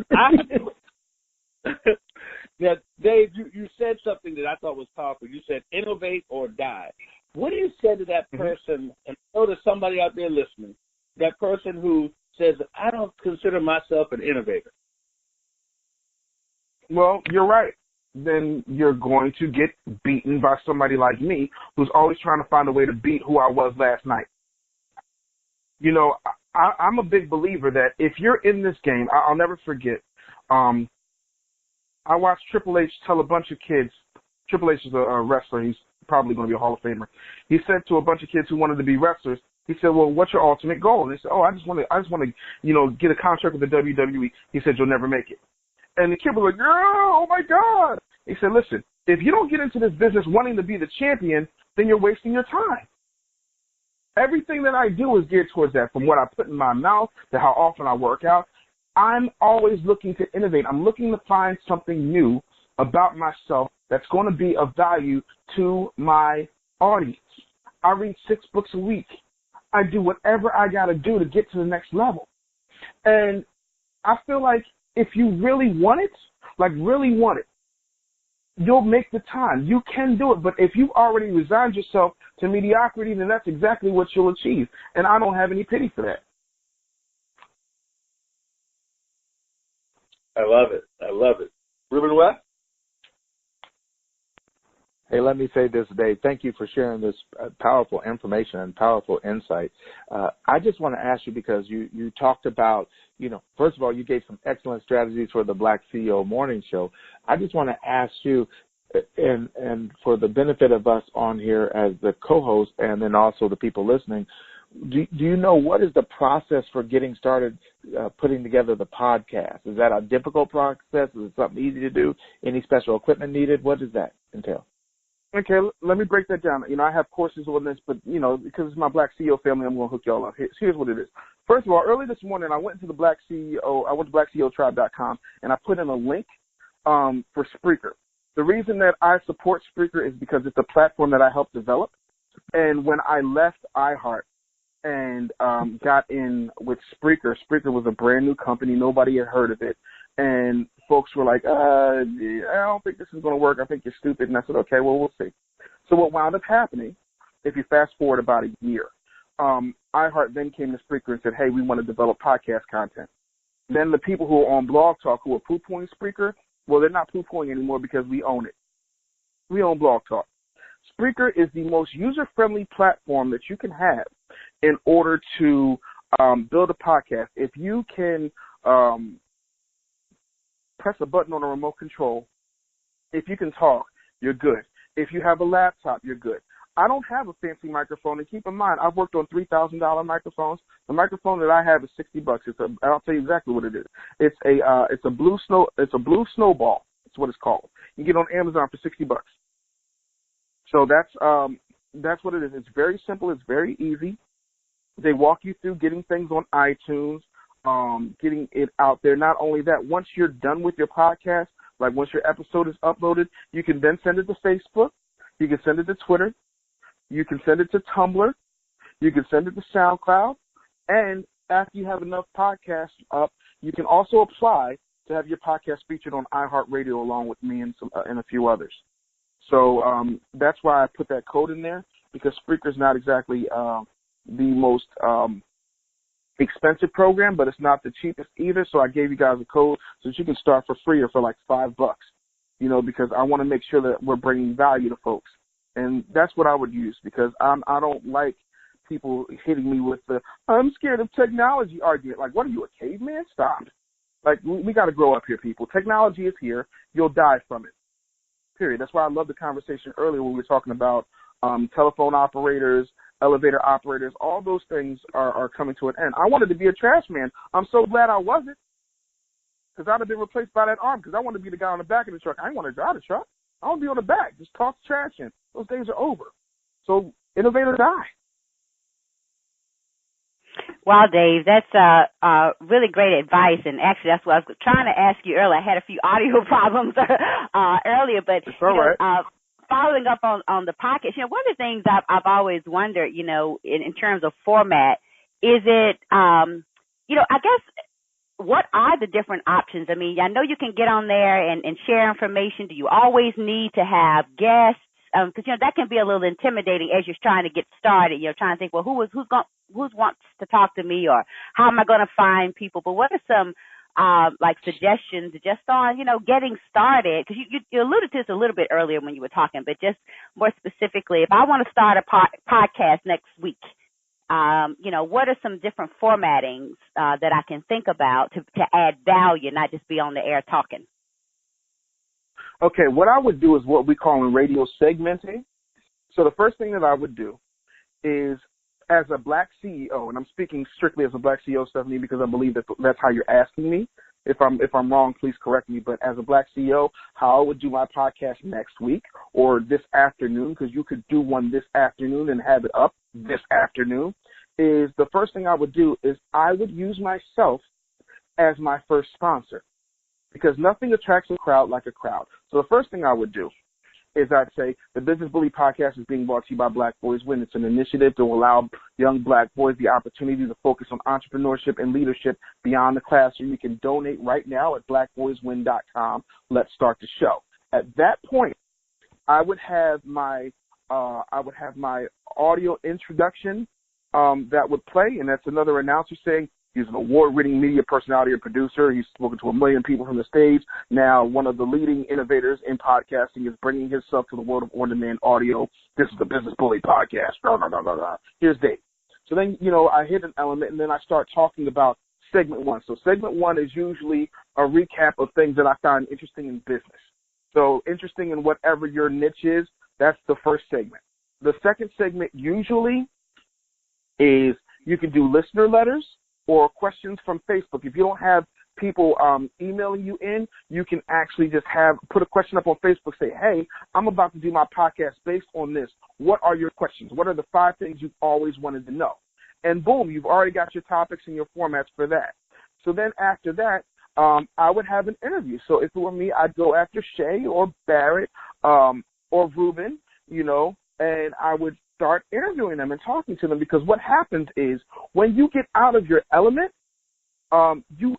now, Dave, you said something that I thought was powerful. You said innovate or die. What do you say to that person, and I know there's somebody out there listening, that person who says, I don't consider myself an innovator? Well, you're right. Then you're going to get beaten by somebody like me who's always trying to find a way to beat who I was last night. You know, I'm a big believer that if you're in this game, I'll never forget, I watched Triple H tell a bunch of kids, Triple H is a wrestler, he's probably going to be a Hall of Famer. He said to a bunch of kids who wanted to be wrestlers, he said, well, what's your ultimate goal? And they said, oh, I just want to, you know, get a contract with the WWE. He said, you'll never make it. And the kid was like, oh my God. He said, listen, if you don't get into this business wanting to be the champion, then you're wasting your time. Everything that I do is geared towards that, from what I put in my mouth to how often I work out. I'm always looking to innovate. I'm looking to find something new about myself that's going to be of value to my audience. I read 6 books a week. I do whatever I got to do to get to the next level. And I feel like if you really want it, you'll make the time. You can do it. But if you've already resigned yourself to mediocrity, then that's exactly what you'll achieve. And I don't have any pity for that. I love it. Ruben West? Hey, let me say this, Dave. Thank you for sharing this powerful information and powerful insight. I just want to ask you, because you talked about, first of all, you gave some excellent strategies for the Black CEO Morning Show. I just want to ask you, and for the benefit of us on here as the co-host and then also the people listening, do you know what is the process for getting started putting together the podcast? Is that a difficult process? Is it something easy to do? Any special equipment needed? What does that entail? Okay, let me break that down. I have courses on this, but, because it's my Black CEO family, I'm going to hook y'all up. Here's what it is. First of all, early this morning, I went to the Black CEO, I went to blackceotribe.com, and I put in a link for Spreaker. The reason that I support Spreaker is because it's a platform that I helped develop. And when I left iHeart and got in with Spreaker was a brand new company. Nobody had heard of it. And folks were like, I don't think this is going to work. I think you're stupid. And I said, okay, well, we'll see. So what wound up happening, if you fast forward about a year, iHeart then came to Spreaker and said, hey, we want to develop podcast content. Then the people who are on Blog Talk who are poo-pooing Spreaker, well, they're not poo-pooing anymore because we own it. We own Blog Talk. Spreaker is the most user-friendly platform that you can have in order to build a podcast. If you can press a button on a remote control, if you can talk, you're good. If you have a laptop, you're good. I don't have a fancy microphone, and keep in mind, I've worked on $3,000 microphones. The microphone that I have is $60. I'll tell you exactly what it is. It's a blue snowball. That's what it's called. You can get it on Amazon for $60. So that's what it is. It's very simple. It's very easy. They walk you through getting things on iTunes, getting it out there. Not only that, once you're done with your podcast, like once your episode is uploaded, you can then send it to Facebook. You can send it to Twitter. You can send it to Tumblr. You can send it to SoundCloud. And after you have enough podcasts up, you can also apply to have your podcast featured on iHeartRadio along with me and a few others. So that's why I put that code in there, because Spreaker is not exactly the most expensive program, but it's not the cheapest either. So I gave you guys a code so that you can start for free or for like $5, because I want to make sure that we're bringing value to folks. And that's what I would use, because I don't like people hitting me with the "I'm scared of technology" argument. Like, what are you, a caveman? Stop. Like, we got to grow up here, people. Technology is here. You'll die from it. Period. That's why I love the conversation earlier when we were talking about telephone operators, elevator operators. All those things are coming to an end. I wanted to be a trash man. I'm so glad I wasn't, because I'd have been replaced by that arm, because I want to be the guy on the back of the truck. I didn't want to drive the truck. I want to be on the back. Just toss the trash in. Those days are over. So innovator die. Wow, Dave, that's really great advice. And actually, that's what I was trying to ask you earlier. I had a few audio problems earlier, but it's all right. Following up on the podcast, one of the things I've always wondered, in terms of format, is it, I guess, what are the different options? I mean, I know you can get on there and share information. Do you always need to have guests? Because that can be a little intimidating as you're trying to get started. You're trying to think, well, who wants to talk to me, or how am I going to find people? But what are some suggestions just on getting started? Because you alluded to this a little bit earlier when you were talking, but just more specifically, if I want to start a podcast next week, what are some different formattings that I can think about to add value, not just be on the air talking? Okay, what I would do is what we call in radio segmenting. So the first thing that I would do is, as a Black CEO, and I'm speaking strictly as a Black CEO, Stephanie, because I believe that's how you're asking me. If I'm wrong, please correct me. But as a Black CEO, how I would do my podcast next week or this afternoon, because you could do one this afternoon and have it up this afternoon, is the first thing I would do is I would use myself as my first sponsor, because nothing attracts a crowd like a crowd. So the first thing I would do is I'd say the Business Bully podcast is being brought to you by Black Boys Win. It's an initiative to allow young Black boys the opportunity to focus on entrepreneurship and leadership beyond the classroom. You can donate right now at blackboyswin.com. Let's start the show. At that point, I would have my audio introduction that would play, and that's another announcer saying, He's an award-winning media personality and producer. He's spoken to 1 million people from the stage. Now, one of the leading innovators in podcasting is bringing himself to the world of on-demand audio. This is the Business Bully Podcast. Here's Dave. So then, I hit an element, and then I start talking about segment one. So segment one is usually a recap of things that I find interesting in business. So interesting in whatever your niche is, that's the first segment. The second segment usually is you can do listener letters or questions from Facebook. If you don't have people emailing you in, you can actually just put a question up on Facebook, say, hey, I'm about to do my podcast based on this. What are your questions? What are the 5 things you've always wanted to know? And boom, you've already got your topics and your formats for that. So then after that, I would have an interview. So if it were me, I'd go after Shay or Barrett or Ruben, and I would start interviewing them and talking to them, because what happens is when you get out of your element, you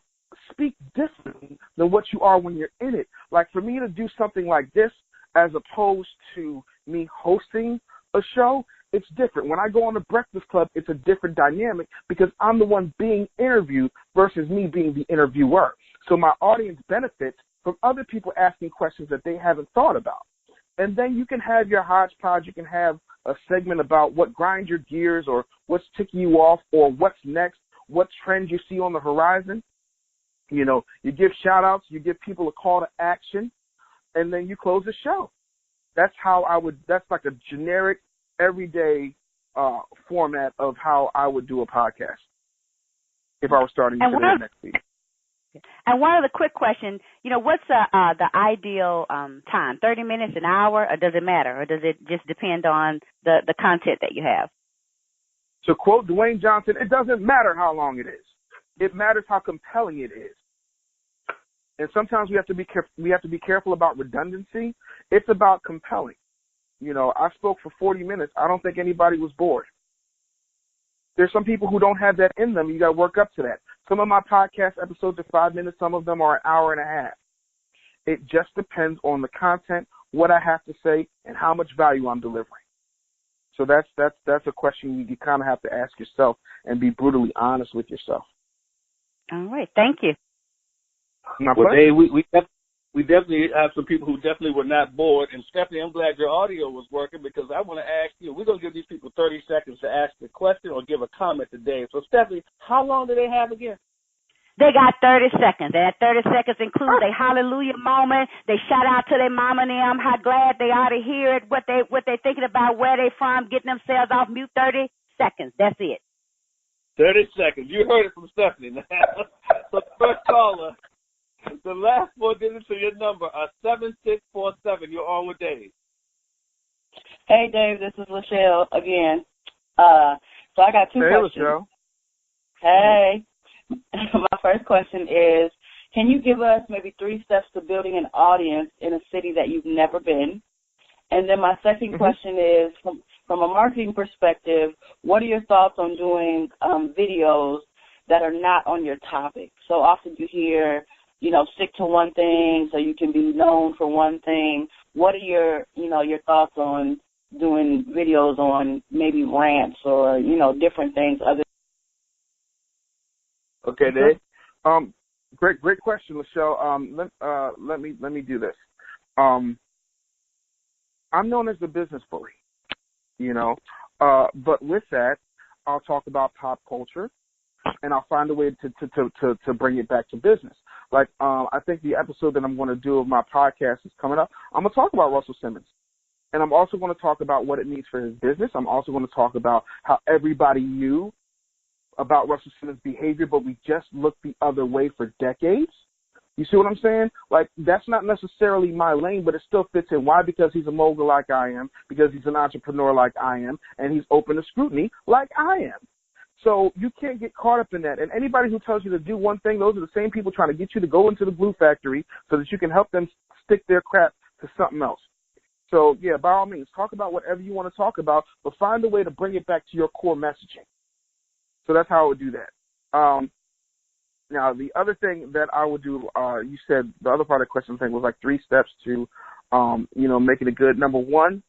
speak differently than what you are when you're in it. Like for me to do something like this as opposed to me hosting a show, it's different. When I go on the Breakfast Club, it's a different dynamic because I'm the one being interviewed versus me being the interviewer. So my audience benefits from other people asking questions that they haven't thought about. And then you can have your hodgepodge. You can have a segment about what grinds your gears or what's ticking you off or what's next, what trends you see on the horizon. You give shout-outs, you give people a call to action, and then you close the show. That's that's like a generic, everyday format of how I would do a podcast if I were starting today next week. And one other quick question, what's the ideal time? 30 minutes, an hour, or does it matter? Or does it just depend on the content that you have? To quote Dwayne Johnson, it doesn't matter how long it is. It matters how compelling it is. And sometimes we have to be careful about redundancy. It's about compelling. I spoke for 40 minutes. I don't think anybody was bored. There's some people who don't have that in them. You got to work up to that. Some of my podcast episodes are 5 minutes. Some of them are an hour and a half. It just depends on the content, what I have to say, and how much value I'm delivering. So that's a question you kind of have to ask yourself and be brutally honest with yourself. All right. Thank you. Well, Dave, we definitely have some people who definitely were not bored. And Stephanie, I'm glad your audio was working, because I want to ask you, we're going to give these people 30 seconds to ask a question or give a comment to Dave. So, Stephanie, how long do they have again? They got 30 seconds. And that 30 seconds includes a hallelujah moment. They shout out to their mama and them, how glad they are to hear it, what they thinking about, where they from, getting themselves off mute. 30 seconds. That's it. 30 seconds. You heard it from Stephanie. So, first caller, the last 4 digits of your number are 7647. You're on with Dave. Hey, Dave. This is Lachelle again. So I got 2 questions. Hey, Lachelle. Hey. My first question is, can you give us maybe 3 steps to building an audience in a city that you've never been? And then my second question is, from a marketing perspective, what are your thoughts on doing videos that are not on your topic? So often you hear, stick to one thing so you can be known for one thing. What are your thoughts on doing videos on maybe rants or, different things other? Okay, Dave. Great question, Lachelle. Let me do this. I'm known as the business bully, but with that, I'll talk about pop culture, and I'll find a way to bring it back to business. Like, I think the episode that I'm going to do of my podcast is coming up. I'm going to talk about Russell Simmons, and I'm also going to talk about what it means for his business. I'm also going to talk about how everybody knew about Russell Simmons' behavior, but we just looked the other way for decades. You see what I'm saying? Like, that's not necessarily my lane, but it still fits in. Why? Because he's a mogul like I am, because he's an entrepreneur like I am, and he's open to scrutiny like I am. So you can't get caught up in that. And anybody who tells you to do one thing, those are the same people trying to get you to go into the glue factory so that you can help them stick their crap to something else. So, yeah, by all means, talk about whatever you want to talk about, but find a way to bring it back to your core messaging. So that's how I would do that. Now, the other thing that I would do, you said the other part of the question thing was like 3 steps to, making it good. Number 1,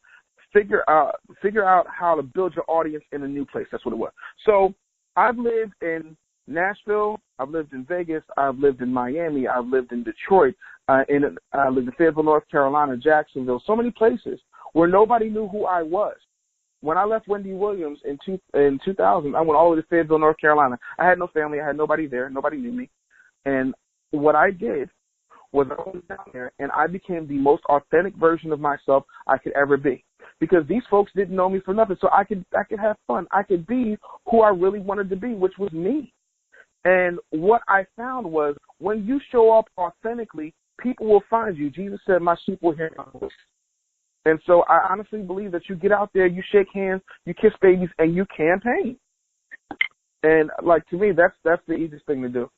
figure out how to build your audience in a new place. That's what it was. So I've lived in Nashville, I've lived in Vegas, I've lived in Miami, I've lived in Detroit, I lived in Fayetteville, North Carolina, Jacksonville, so many places where nobody knew who I was. When I left Wendy Williams in 2000, I went all the way to Fayetteville, North Carolina. I had no family, I had nobody there, nobody knew me. And what I did was I went down there and I became the most authentic version of myself I could ever be. Because these folks didn't know me for nothing, so I could have fun. I could be who I really wanted to be, which was me. And what I found was when you show up authentically, people will find you. Jesus said, my sheep will hear my voice. And so I honestly believe that you get out there, you shake hands, you kiss babies, and you campaign. And, like, to me, that's the easiest thing to do.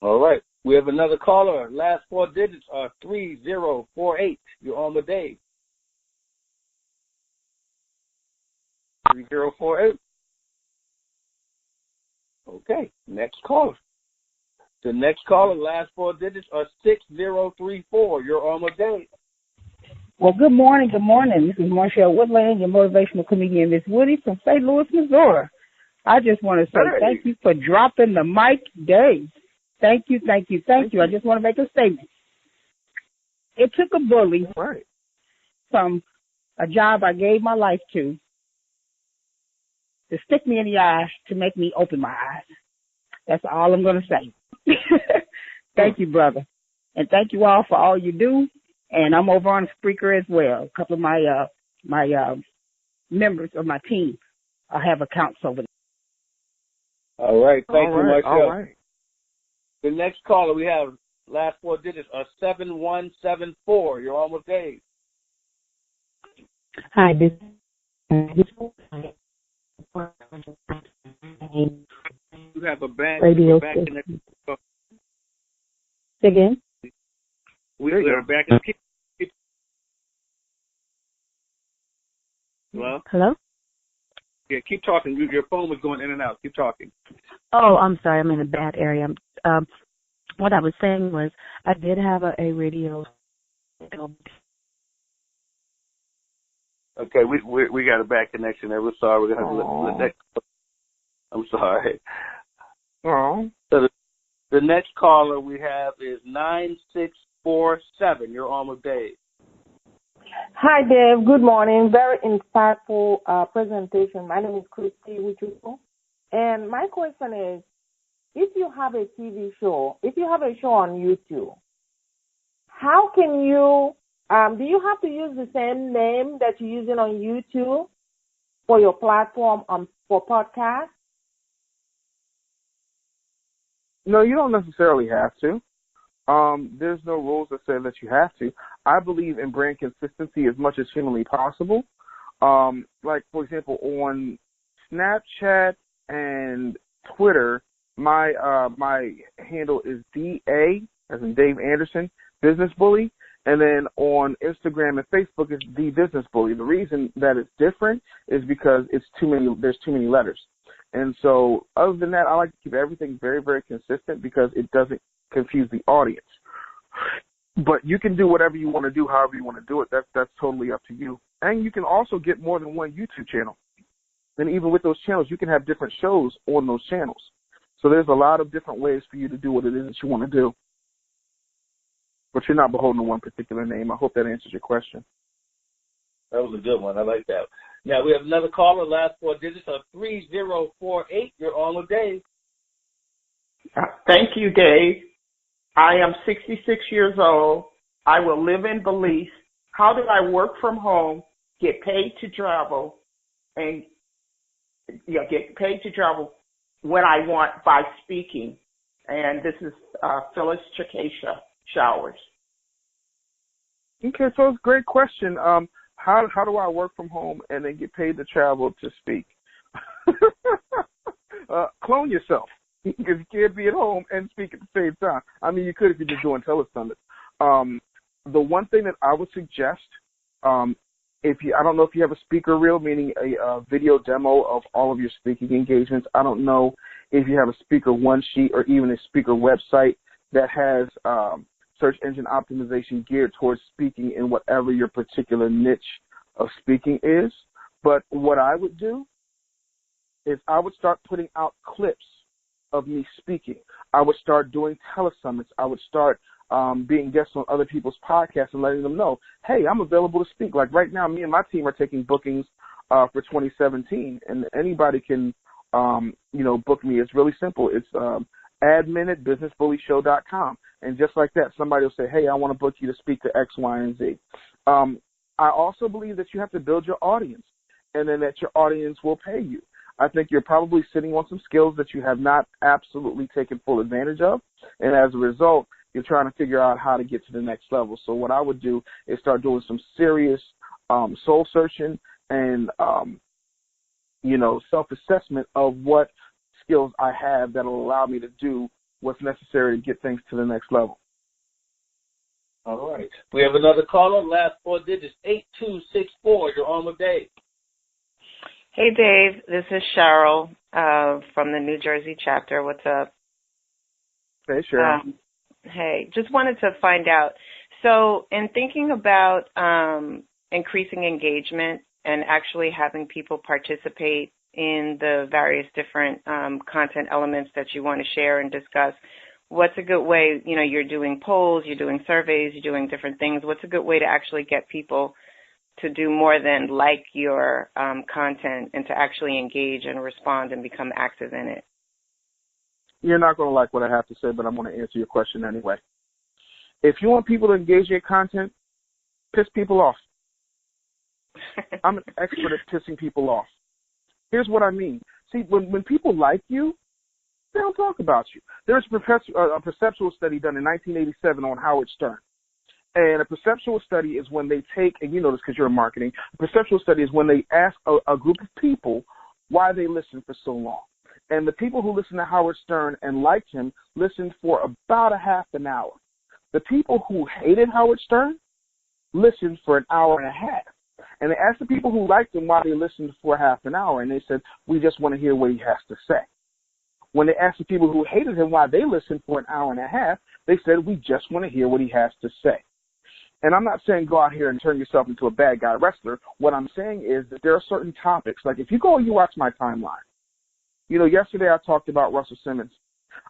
All right. We have another caller. Last four digits are 3048. You're on the day. 3048. Okay, next caller. The next caller, last four digits are 6034. You're on the day. Well, good morning. Good morning. This is Marshall Woodland, your motivational comedian, Miss Woody from St. Louis, Missouri. I just want to say thank you for dropping the mic today. Thank you, thank you, thank you. I just want to make a statement. It took a bully from a job I gave my life to stick me in the eye to make me open my eyes. That's all I'm going to say. Thank you, brother. And thank you all for all you do. And I'm over on Spreaker as well. A couple of my members of my team have accounts over there. All right. Thank you, Marshall. All right. The next caller we have, last four digits are 7174. You're on with Dave. Hi, this You have a bad radio connection. Again? We are back in. Hello? Hello? Yeah, keep talking. Your phone was going in and out. Keep talking. Oh, I'm sorry. I'm in a bad area. What I was saying was I did have a radio. Okay, we got a bad connection there. We're sorry. We're going to have the next. I'm sorry. Oh. So the next caller we have is 9647. You're on with Dave. Hi, Dave. Good morning. Very insightful presentation. My name is Christy Wichuku. And my question is, if you have a TV show, if you have a show on YouTube, how can you, do you have to use the same name that you're using on YouTube for your platform for podcast? No, you don't necessarily have to. There's no rules that say that you have to. I believe in brand consistency as much as humanly possible. Like, for example, on Snapchat and Twitter, my handle is DA, as in Dave Anderson, Business Bully. And then on Instagram and Facebook, it's The Business Bully. The reason that it's different is because there's too many letters. And so other than that, I like to keep everything very, very consistent because it doesn't confuse the audience. But you can do whatever you want to do, however you want to do it. That's totally up to you. And you can also get more than one YouTube channel. And even with those channels, you can have different shows on those channels. So there's a lot of different ways for you to do what it is that you want to do. But you're not beholden to one particular name. I hope that answers your question. That was a good one. I like that. Now we have another caller. Last four digits are 3048. You're on with Dave. Thank you, Dave. I am 66 years old. I will live in Belize. How do I work from home, get paid to travel, and get paid to travel when I want by speaking? And this is Phyllis Chakesha Showers. Okay, so it's a great question. How do I work from home and then get paid to travel to speak? Clone yourself, because you can't be at home and speak at the same time. I mean, you could if you're just doing telesummits. The one thing that I would suggest, I don't know if you have a speaker reel, meaning a video demo of all of your speaking engagements. I don't know if you have a speaker one sheet or even a speaker website that has search engine optimization geared towards speaking in whatever your particular niche of speaking is. But what I would do is I would start putting out clips of me speaking. I would start doing telesummits. I would start being guests on other people's podcasts and letting them know, hey, I'm available to speak. Like right now, me and my team are taking bookings for 2017, and anybody can, book me. It's really simple. It's admin@businessbullyshow.com. And just like that, somebody will say, hey, I want to book you to speak to X, Y, and Z. I also believe that you have to build your audience, and then that your audience will pay you. I think you're probably sitting on some skills that you have not absolutely taken full advantage of, and as a result, you're trying to figure out how to get to the next level. So what I would do is start doing some serious soul searching and, self-assessment of what skills I have that will allow me to do what's necessary to get things to the next level. All right. We have another caller. Last four digits, 8264. You're on with Dave. Hey, Dave. This is Cheryl from the New Jersey chapter. What's up? Hey, Cheryl. Hey, just wanted to find out. So in thinking about increasing engagement and actually having people participate in the various different content elements that you want to share and discuss, what's a good way, you're doing polls, you're doing surveys, you're doing different things. What's a good way to actually get people to do more than like your content and to actually engage and respond and become active in it? You're not going to like what I have to say, but I'm going to answer your question anyway. If you want people to engage in your content, piss people off. I'm an expert at pissing people off. Here's what I mean. See, when people like you, they don't talk about you. There's a perceptual study done in 1987 on Howard Stern. And a perceptual study is when they take, and you know this because you're in marketing, a perceptual study is when they ask a group of people why they listen for so long. And the people who listened to Howard Stern and liked him listened for about a half an hour. The people who hated Howard Stern listened for an hour and a half. And they asked the people who liked him why they listened for half an hour, and they said, we just want to hear what he has to say. When they asked the people who hated him why they listened for an hour and a half, they said, we just want to hear what he has to say. And I'm not saying go out here and turn yourself into a bad guy wrestler. What I'm saying is that there are certain topics. Like if you go and you watch my timeline, yesterday I talked about Russell Simmons.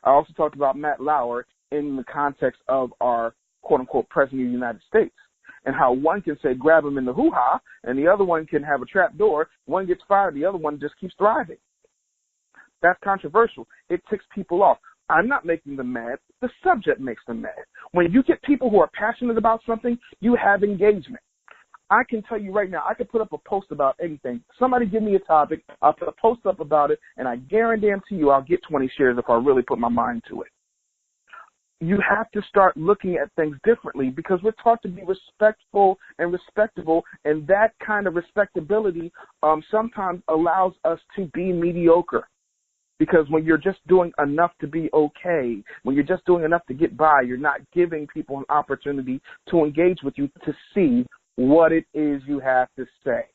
I also talked about Matt Lauer in the context of our quote-unquote president of the United States and how one can say grab him in the hoo-ha and the other one can have a trap door. One gets fired, the other one just keeps thriving. That's controversial. It ticks people off. I'm not making them mad. The subject makes them mad. When you get people who are passionate about something, you have engagement. I can tell you right now, I could put up a post about anything. Somebody give me a topic, I'll put a post up about it, and I guarantee you I'll get 20 shares if I really put my mind to it. You have to start looking at things differently because we're taught to be respectful and respectable, and that kind of respectability sometimes allows us to be mediocre. Because when you're just doing enough to be okay, when you're just doing enough to get by, you're not giving people an opportunity to engage with you to see what it is you have to say.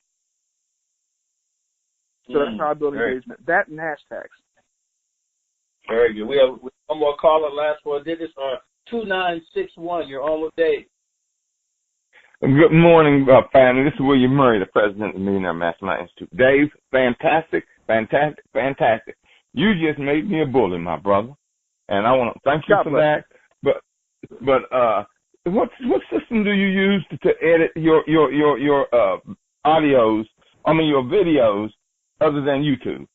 So that's how I build engagement. That and hashtags. Very good. We have one more caller. Last four digits are 2961. You're on with Dave. Good morning, family. This is William Murray, the president of the Millionaire Mastermind Institute. Dave, fantastic. You just made me a bully, my brother, and I want to thank you for that. But what system do you use to edit your audios? Your videos, other than YouTube?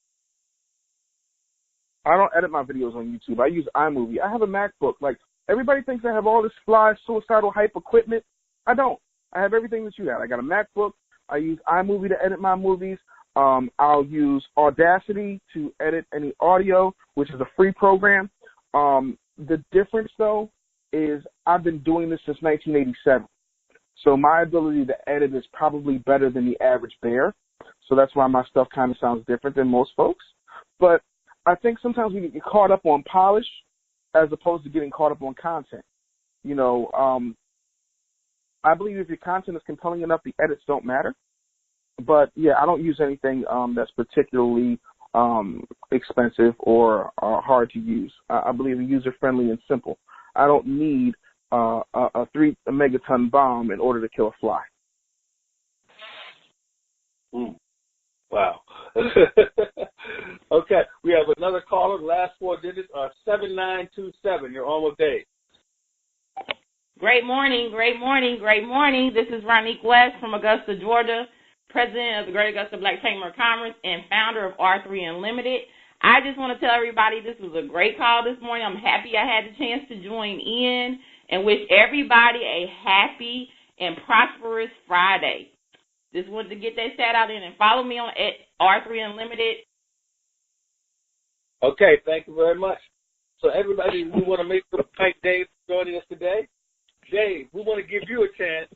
I don't edit my videos on YouTube. I use iMovie. I have a MacBook. Like everybody thinks I have all this fly suicidal hype equipment. I don't. I have everything that you have. I got a MacBook. I use iMovie to edit my movies. I'll use Audacity to edit any audio, which is a free program. The difference, though, is I've been doing this since 1987. So my ability to edit is probably better than the average bear. So that's why my stuff kind of sounds different than most folks. But I think sometimes we get caught up on polish as opposed to getting caught up on content. I believe if your content is compelling enough, the edits don't matter. But, yeah, I don't use anything that's particularly expensive or hard to use. I believe in user-friendly and simple. I don't need a 3 megaton bomb in order to kill a fly. Wow. Okay, we have another caller. Last four digits are 7927. You're on with Dave. Great morning, great morning, great morning. This is Ronique West from Augusta, Georgia, president of the Great Augusta Black Chamber of Commerce and founder of R3 Unlimited. I just want to tell everybody this was a great call this morning. I'm happy I had the chance to join in and wish everybody a happy and prosperous Friday. Just wanted to get that shout out in and follow me on at R3 Unlimited. Okay, thank you very much. So everybody, we want to make sure to thank Dave for joining us today. Dave, we want to give you a chance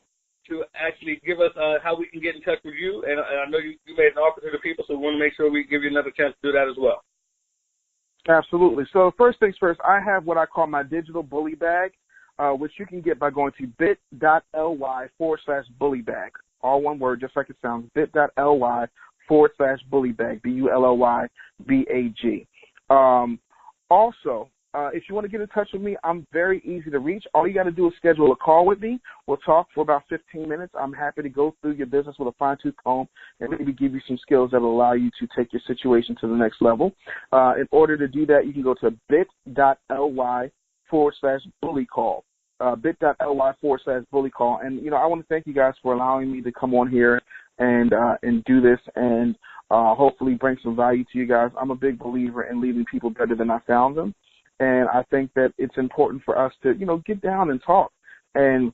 to actually give us how we can get in touch with you. And I know you made an offer to the people, so we want to make sure we give you another chance to do that as well. Absolutely. So first things first, I have what I call my digital bully bag, which you can get by going to bit.ly/bully bag. All one word, just like it sounds, bit.ly/bully bag, BULLYBAG. Also, if you want to get in touch with me, I'm very easy to reach. All you got to do is schedule a call with me. We'll talk for about 15 minutes. I'm happy to go through your business with a fine-tooth comb and maybe give you some skills that will allow you to take your situation to the next level. In order to do that, you can go to bit.ly/bully call. Bit.ly/bully call. And, I want to thank you guys for allowing me to come on here and do this and hopefully bring some value to you guys. I'm a big believer in leaving people better than I found them. And I think that it's important for us to, get down and talk. And,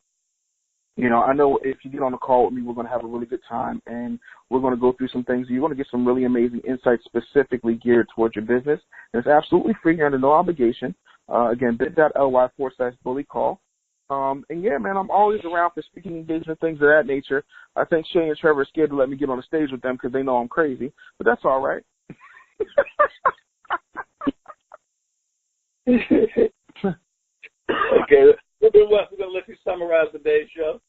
I know if you get on a call with me, we're going to have a really good time and we're going to go through some things. You're going to get some really amazing insights specifically geared towards your business. And it's absolutely free. You're under no obligation. Again, bit.ly/bully call. And yeah, man, I'm always around for speaking engagements, things of that nature. I think Shay and Trevor are scared to let me get on the stage with them because they know I'm crazy, but that's all right. Okay, we're going to let you summarize today's show.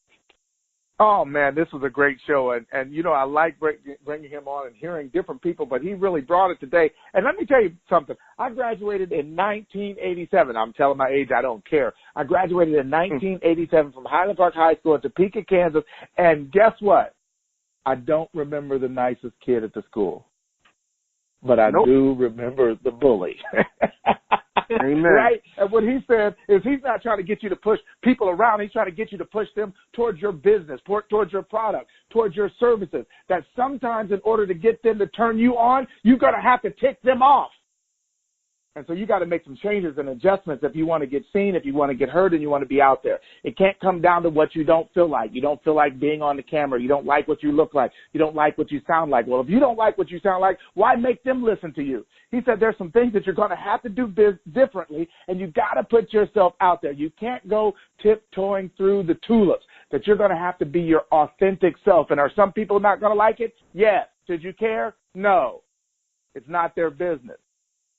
Oh, man, this was a great show, and I like bringing him on and hearing different people, but he really brought it today. And let me tell you something. I graduated in 1987. I'm telling my age. I don't care. I graduated in 1987 from Highland Park High School in Topeka, Kansas, and guess what? I don't remember the nicest kid at the school, but I do remember the bully. Amen. Right? And what he said is he's not trying to get you to push people around. He's trying to get you to push them towards your business, towards your product, towards your services. That sometimes in order to get them to turn you on, you're going to have to tick them off. And so you got to make some changes and adjustments if you want to get seen, if you want to get heard, and you want to be out there. It can't come down to what you don't feel like. You don't feel like being on the camera. You don't like what you look like. You don't like what you sound like. Well, if you don't like what you sound like, why make them listen to you? He said there's some things that you're going to have to do differently, and you got to put yourself out there. You can't go tiptoeing through the tulips, that you're going to have to be your authentic self. And are some people not going to like it? Yes. Should you care? No. It's not their business.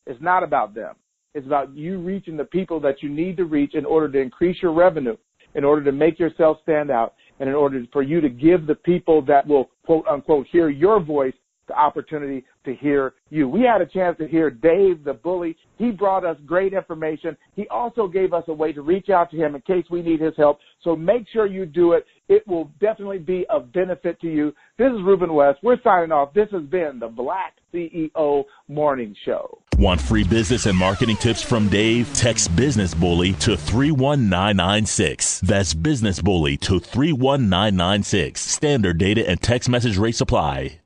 It's not about them. It's about you reaching the people that you need to reach in order to increase your revenue, in order to make yourself stand out, and in order for you to give the people that will, quote, unquote, hear your voice the opportunity to hear you. We had a chance to hear Dave, the bully. He brought us great information. He also gave us a way to reach out to him in case we need his help. So make sure you do it. It will definitely be of benefit to you. This is Ruben West. We're signing off. This has been the Black CEO Morning Show. Want free business and marketing tips from Dave? Text Business Bully to 31996. That's Business Bully to 31996. Standard data and text message rates apply.